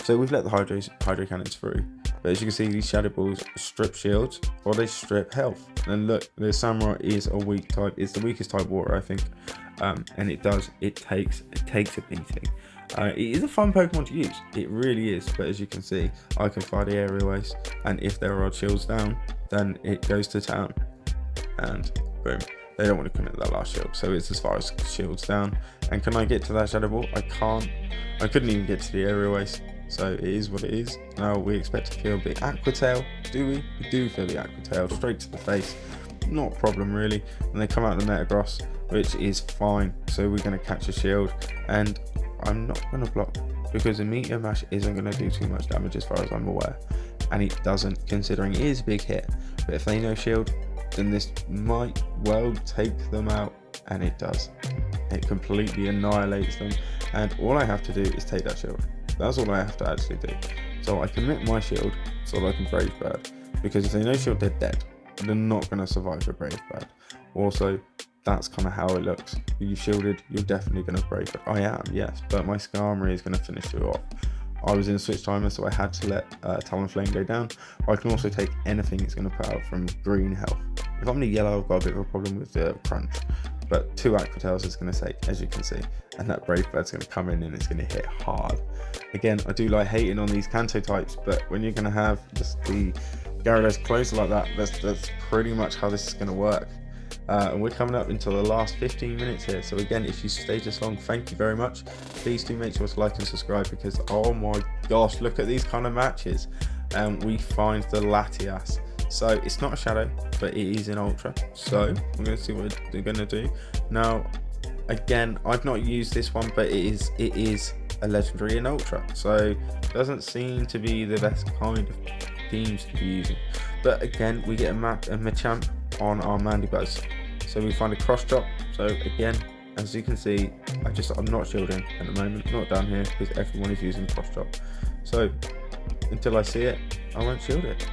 So we've let the Hydro Cannons through, but as you can see, these Shadow Balls strip shields or they strip health. And look, the Samurott is a weak type. It's the weakest type water, I think, and it takes a beating. It is a fun Pokemon to use, it really is, but as you can see, I can fire the aerial ace, and if there are shields down, then it goes to town, and boom, they don't want to commit that last shield, so it's as far as shields down. And can I get to that Shadow Ball? I can't. I couldn't even get to the aerial ace, so it is what it is. Now we expect to feel the Aqua Tail, do we? We do feel the Aqua Tail, straight to the face, not a problem really, and they come out the Metagross, which is fine, so we're going to catch a shield, and I'm not going to block because the Meteor Mash isn't going to do too much damage as far as I'm aware, and it doesn't, considering it is a big hit. But if they know shield, then this might well take them out, and it does. It completely annihilates them, and all I have to do is take that shield. That's all I have to actually do. So I commit my shield so that I can Brave Bird, because if they know shield, they're dead. They're not going to survive the Brave Bird. Also, that's kind of how it looks. You've shielded, you're definitely going to Brave Bird. I am, yes, but my Skarmory is going to finish you off. I was in a switch timer, so I had to let Talonflame go down. I can also take anything it's going to put out from green health. If I'm the yellow, I've got a bit of a problem with the crunch, but 2 Aqua Tails is going to take, as you can see, and that Brave Bird's going to come in and it's going to hit hard. Again, I do like hating on these Kanto types, but when you're going to have just the Gyarados closer like that, that's pretty much how this is going to work. And we're coming up into the last 15 minutes here, so again, if you stayed this long, thank you very much. Please do make sure to like and subscribe, because oh my gosh, look at these kind of matches. We find the Latias, so it's not a Shadow, but it is an Ultra, so we're going to see what they're going to do. Now again, I've not used this one, but it is a Legendary in Ultra, so doesn't seem to be the best kind of teams to be using. But again, we get a Machamp on our Mandibuzz, so we find a cross drop. So again, as you can see, I'm not shielding at the moment, not down here, because everyone is using cross drop. So until I see it, I won't shield it.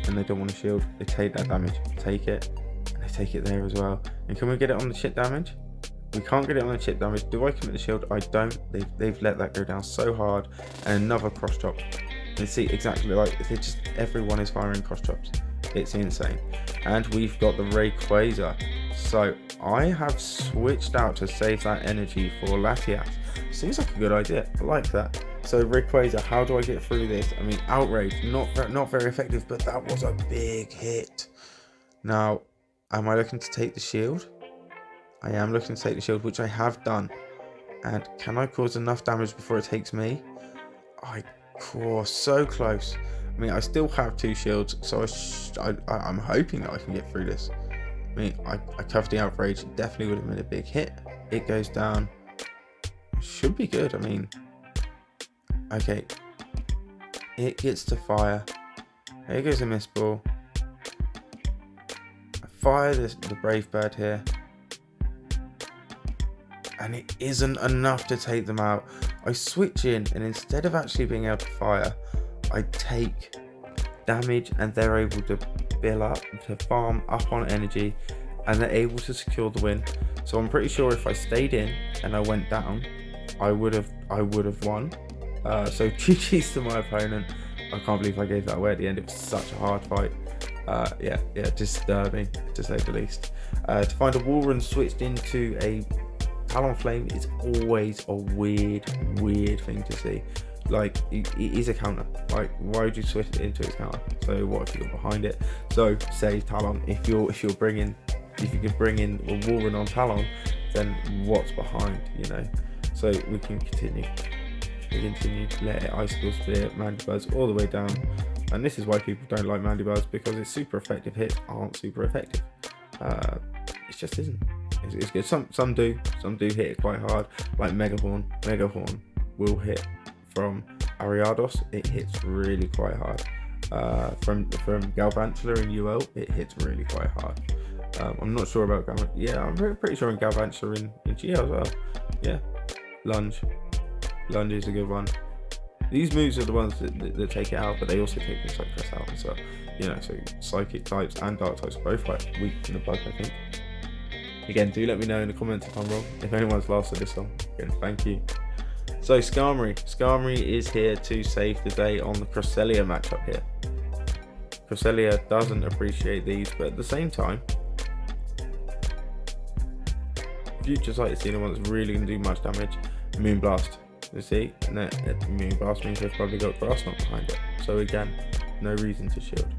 And they don't want to shield, they take that damage, take it, and they take it there as well. And can we get it on the chip damage? We can't get it on the chip damage. Do I commit the shield? I don't. They've let that go down so hard. And another cross drop. And see, exactly like everyone is firing cross drops. It's insane. And we've got the Rayquaza. So I have switched out to save that energy for Latias. Seems like a good idea. I like that. So Rayquaza, how do I get through this? I mean, Outrage, not very effective, but that was a big hit. Now, am I looking to take the shield? I am looking to take the shield, which I have done. And can I cause enough damage before it takes me? So close. I mean, I still have 2 shields, so I'm hoping that I can get through this. I mean, I covered the Outrage, it definitely would have been a big hit. It goes down. Should be good. I mean, okay. It gets to fire. There goes a Mist Ball. I fire the Brave Bird here. And it isn't enough to take them out. I switch in, and instead of actually being able to fire, I take damage, and they're able to build up, to farm up on energy, and they're able to secure the win. So I'm pretty sure if I stayed in and I went down, I would have won. So GG's to my opponent. I can't believe I gave that away at the end. It was such a hard fight. Yeah, disturbing to say the least. To find a Walrein switched into a Talonflame is always a weird thing to see. Like, it is a counter. Like, why would you switch it into its counter? So what if you're behind it? So say Talon, if you can bring in a Walrein on Talon, then what's behind, you know? So we can continue. Let it Icicle Spear, Mandibuzz all the way down. And this is why people don't like Mandibuzz, because its super effective hits aren't super effective. It just isn't. It's good. Some do hit it quite hard, like Megahorn. Megahorn will hit from Ariados. It hits really quite hard. From Galvantula in UL, it hits really quite hard. I'm not sure about Galvantula. Yeah, I'm pretty sure in Galvantula in GL as well. Yeah, Lunge. Lunge is a good one. These moves are the ones that take it out, but they also take things like Chris out. So, so psychic types and dark types are both like weak in the bug, I think. Again, do let me know in the comments if I'm wrong. If anyone's lasted this long, again, thank you. So Skarmory is here to save the day on the Cresselia matchup here. Cresselia doesn't appreciate these, but at the same time, Future Sight is the only one that's really going to do much damage. Moonblast, you see, and that Moonblast means they've probably got Grass Knot behind it. So again, no reason to shield.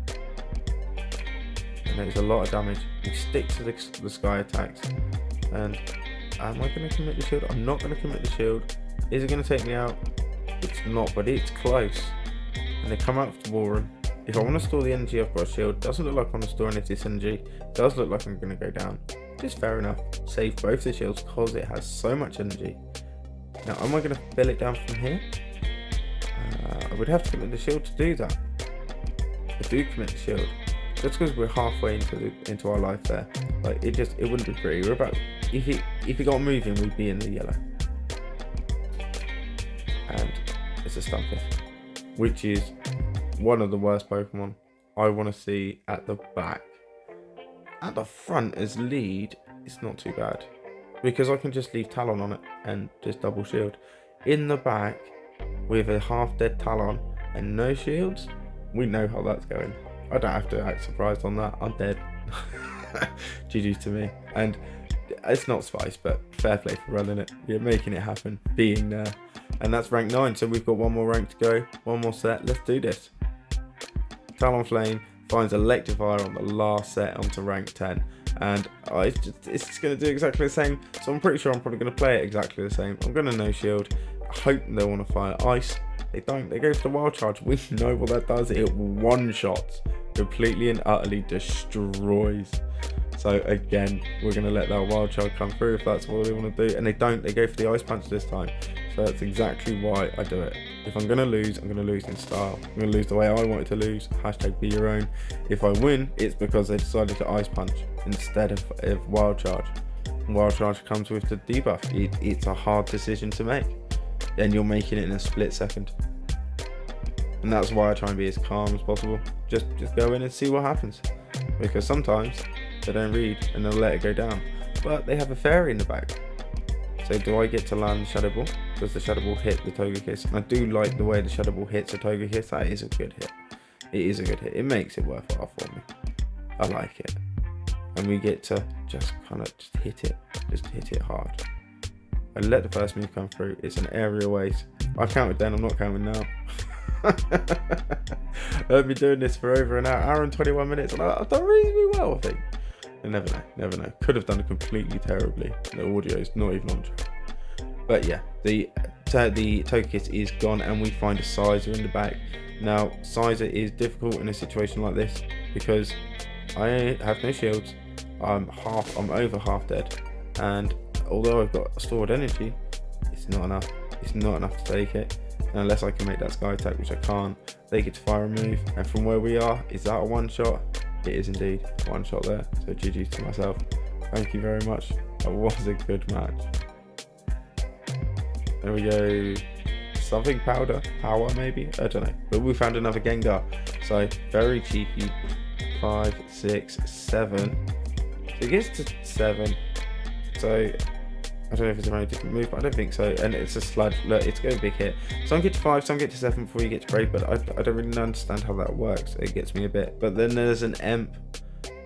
And it's a lot of damage. We stick to the Sky attacks. And am I going to commit the shield? I'm not going to commit the shield. Is it going to take me out? It's not, but it's close. And they come out to Warren. If I want to store the energy, I've got a shield. Doesn't look like I want to store any of this energy. Does look like I'm going to go down. Just fair enough. Save both the shields because it has so much energy. Now, am I going to fill it down from here? I would have to commit the shield to do that. I do commit the shield. Just because we're halfway into our life there. Like, it wouldn't be pretty. We're about, if it got moving, we'd be in the yellow. And it's a Stunfisk, which is one of the worst Pokemon I want to see at the back. At the front as lead, it's not too bad, because I can just leave Talon on it and just double shield. In the back, with a half-dead Talon and no shields, we know how that's going. I don't have to act surprised on that. I'm dead. GG to me. And it's not Spice, but fair play for running it. You're making it happen, being there. And that's rank 9, so we've got one more rank to go. One more set. Let's do this. Talonflame finds Electivire on the last set onto rank 10. And it's just going to do exactly the same. So I'm pretty sure I'm probably going to play it exactly the same. I'm going to no shield. I hope they want to fire Ice. They don't. They go for the Wild Charge. We know what that does. It one-shots. Completely and utterly destroys. So again, we're going to let that Wild Charge come through if that's what they want to do. And they don't. They go for the Ice Punch this time. So that's exactly why I do it. If I'm going to lose, I'm going to lose in style. I'm going to lose the way I wanted to lose. Hashtag be your own. If I win, it's because they decided to Ice Punch instead of Wild Charge. Wild Charge comes with the debuff. It's a hard decision to make. And you're making it in a split second. And that's why I try and be as calm as possible. Just go in and see what happens. Because sometimes they don't read and they'll let it go down. But they have a fairy in the back. So do I get to land Shadow Ball? Does the Shadow Ball hit the Togekiss? And I do like the way the Shadow Ball hits a Togekiss. That is a good hit. It is a good hit. It makes it worthwhile for me. I like it. And we get to just kind of hit it. Just hit it hard. I let the first move come through. It's an aerial ace. I counted then, I'm not counting now. I've been doing this for over an hour and 21 minutes, and I've done reasonably well, I think. You never know. Could have done it completely terribly. The audio is not even on track. But yeah, the Togekiss is gone, and we find a Sizer in the back. Now, Sizer is difficult in a situation like this because I have no shields. I'm over half dead, and although I've got stored energy, it's not enough. It's not enough to take it. And unless I can make that Sky attack, which I can't, they get to fire a move. And from where we are, is that a one shot? It is indeed one shot there. So GG to myself. Thank you very much. That was a good match. There we go. Something power maybe? I don't know. But we found another Gengar. So very cheeky. 5, 6, 7. So it gets to 7. So I don't know if it's a very different move, but I don't think so. And it's a sludge. Look, it's going to be a big hit. Some get to 5, some get to 7 before you get to Brave, but I don't really understand how that works. It gets me a bit. But then there's an Emp.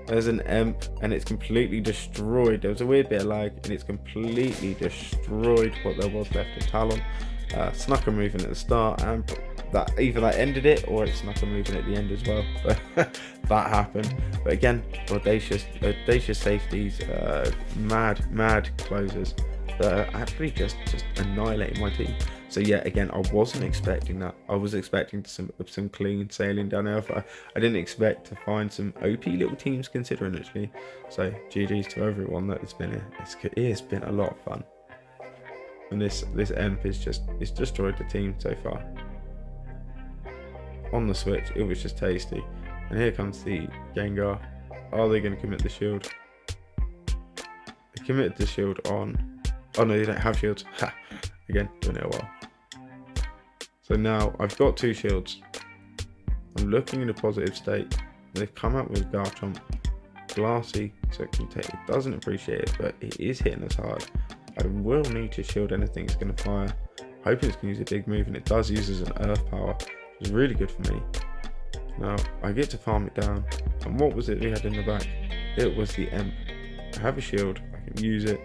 There's an Emp, and it's completely destroyed. There was a weird bit of lag, and it's completely destroyed what there was left of Talon. Snuck a moving at the start, and that either that ended it, or it snuck a moving at the end as well. That happened. But again, audacious safeties, mad closers that are actually just annihilating my team. So yeah, again, I wasn't expecting that. I was expecting some clean sailing down there. I didn't expect to find some OP little teams considering actually. So GG's to everyone that it's been a lot of fun. And this Emp it's destroyed the team so far. On the Switch, it was just tasty. And here comes the Gengar. Are they going to commit the shield? They committed the shield on. Oh no, they don't have shields. Ha! Again, doing it well. So now I've got 2 shields. I'm looking in a positive state. They've come out with Garchomp, Glassy, so it doesn't appreciate it, but it is hitting us hard. I will need to shield anything it's going to fire. Hoping it's going to use a big move, and it does use as an earth power, which is really good for me. Now I get to farm it down, and what was it we had in the back? It was the Emp. I have a shield, I can use it.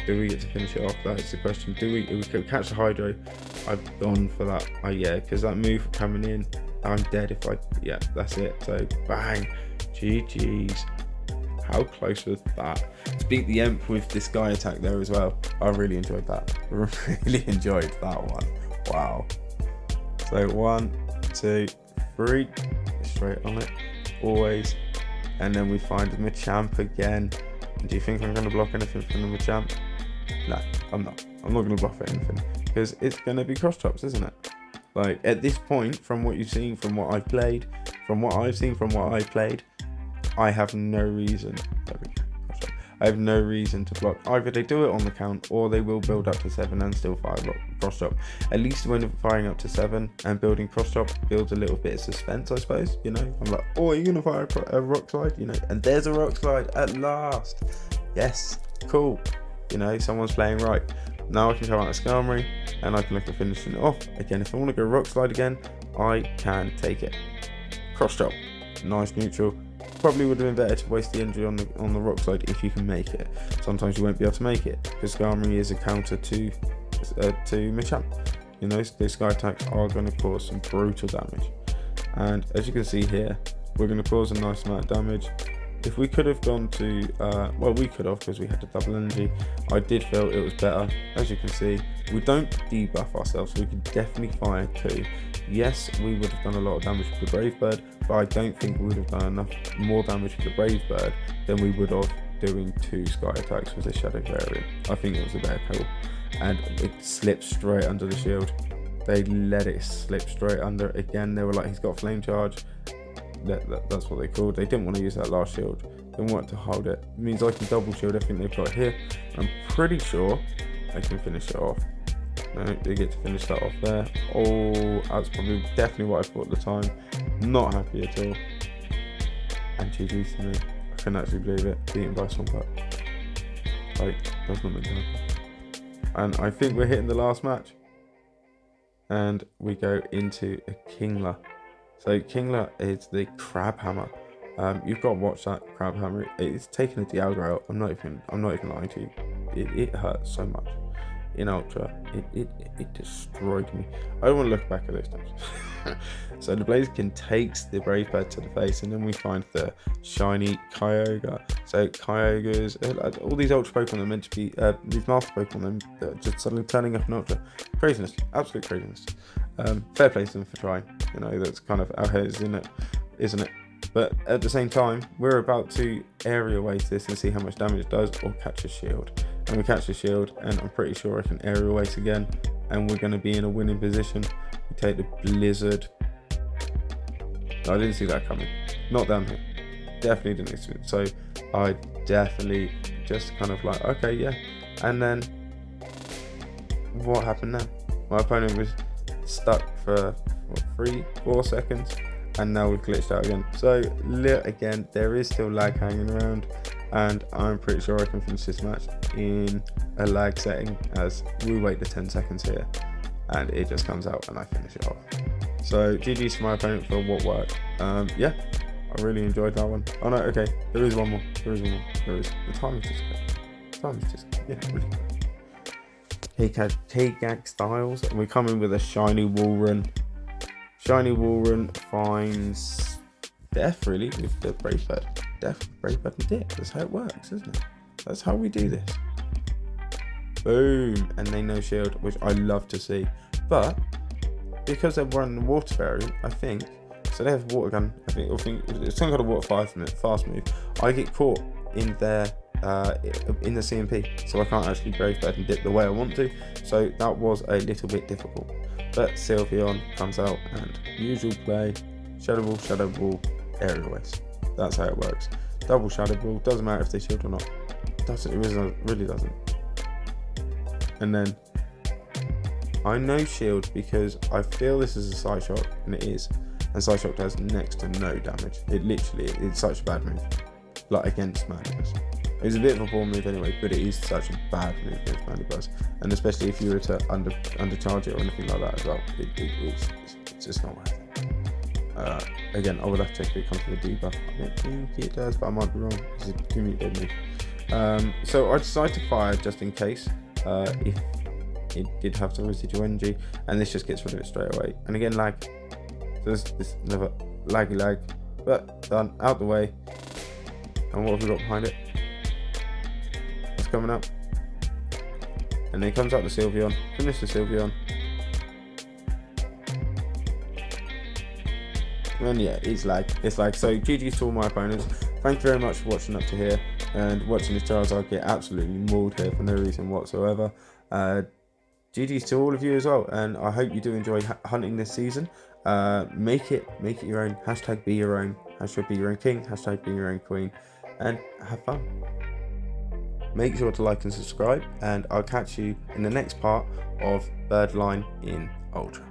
Do we get to finish it off? That is the question. Do we catch the Hydro? I've gone for that. Yeah, because that move coming in, I'm dead if I. Yeah, that's it. So bang, GG's. How close was that? To beat the Emp with this Sky attack there as well. I really enjoyed that. Really enjoyed that one. Wow. So 1, 2, 3. Straight on it. Always. And then we find the Machamp again. Do you think I'm going to block anything from the Machamp? No, I'm not. I'm not going to block anything. Because it's going to be cross chops, isn't it? Like, at this point, from what you've seen, from what I've played, I have no reason. I have no reason to block. Either they do it on the count, or they will build up to 7 and still fire cross chop. At least when firing up to 7 and building cross chop builds a little bit of suspense, I suppose. You know, I'm like, oh, are you gonna fire a rock slide? You know, and there's a rock slide at last. Yes, cool. You know, someone's playing right. Now I can come out of Skarmory and I can look at finishing it off. Again, if I want to go rock slide again, I can take it. Cross chop, nice neutral. Probably would have been better to waste the energy on the rock slide if you can make it. Sometimes you won't be able to make it because Skarmory is a counter to Machamp. You know, those Sky attacks are going to cause some brutal damage. And as you can see here, we're going to cause a nice amount of damage. If we could have gone to, well, we could have because we had the double energy. I did feel it was better. As you can see, we don't debuff ourselves, so we could definitely fire 2. Yes, we would have done a lot of damage with the Brave Bird, but I don't think we would have done enough more damage with the Brave Bird than we would have doing 2 Sky attacks with the Shadow variant. I think it was a better call. And it slipped straight under the shield. They let it slip straight under. Again, they were like, he's got Flame Charge. That's what they called. They didn't want to use that last shield. They want to hold it. It means I can double shield everything they've got here. I'm pretty sure I can finish it off. No, they get to finish that off there. Oh, that's probably definitely what I thought at the time. Not happy at all. And GG's to me. I couldn't actually believe it. Beaten by Swampert. Like, that's not meant to happen. And I think we're hitting the last match. And we go into a Kingler. So Kingler is the Crab Hammer. You've got to watch that Crab Hammer. It's taking a Dialga out. I'm not even lying to you. It hurts so much. In Ultra, it destroyed me. I don't want to look back at those times. So the Blaziken takes the Brave Bird to the face, and then we find the shiny Kyogre. So Kyogres, all these Ultra Pokemon are meant to be, these Master Pokemon, they're just suddenly turning up in Ultra. Craziness, absolute craziness. Fair play to them for trying. You know, that's kind of our heads in it, isn't it? But at the same time, we're about to area waste this and see how much damage it does, or catch a shield. And we catch the shield, and I'm pretty sure I can aerial waste again, and we're going to be in a winning position. We take the Blizzard. I didn't see that coming. Not down here. Definitely didn't expect it. So I definitely just kind of like, okay, yeah. And then what happened now? My opponent was stuck for 3-4 seconds, and now we've glitched out again. So again, there is still lag hanging around, and I'm pretty sure I can finish this match in a lag setting as we wait the 10 seconds here, and it just comes out and I finish it off. So GG's for my opponent for what worked. Yeah, I really enjoyed that one. Oh no, okay, there is one more. There is. The time is just great. The time is just great. Yeah, really great. K-Gag Styles, and we come in with a shiny Walrun. Shiny Walrun finds death really with the Brave Bird. Death, Brave Bird and Dip. That's how it works, isn't it? That's how we do this. Boom, and they no shield, which I love to see. But because they're running the water variant, I think, so they have water gun. I think it's some kind of water fast move. I get caught in their in the CMP, so I can't actually Brave Bird and Dip the way I want to. So that was a little bit difficult. But Sylveon comes out and usual play, Shadow Ball, Aerial Waste. That's how it works. Double Shadow Ball, doesn't matter if they shield or not. It really doesn't. And then I know shield because I feel this is a side shock, and it is. And side shock does next to no damage. It's such a bad move. Like against Mandibus. It was a bit of a poor move anyway, but it is such a bad move against Mandibus. And especially if you were to undercharge it or anything like that as well. It's just not worth it. Again, I would have to check if it comes with a debuff. I don't think it does, but I might be wrong. It's a 2-minute dead move. So I decided to fire just in case. If it did have some residual energy, and this just gets rid of it straight away. And again, lag. So this another lag, but done, out the way. And what have we got behind it? It's coming up, and then comes out the Sylveon. Finish the Sylveon, and yeah, it's lag. So GG's to all my opponents. Thank you very much for watching up to here and watching this Charizard get absolutely mauled here for no reason whatsoever. GG's to all of you as well, and I hope you do enjoy hunting this season. Make it your own. Hashtag be your own. Hashtag be your own king. Hashtag be your own queen, and have fun. Make sure to like and subscribe, and I'll catch you in the next part of Birdline in Ultra.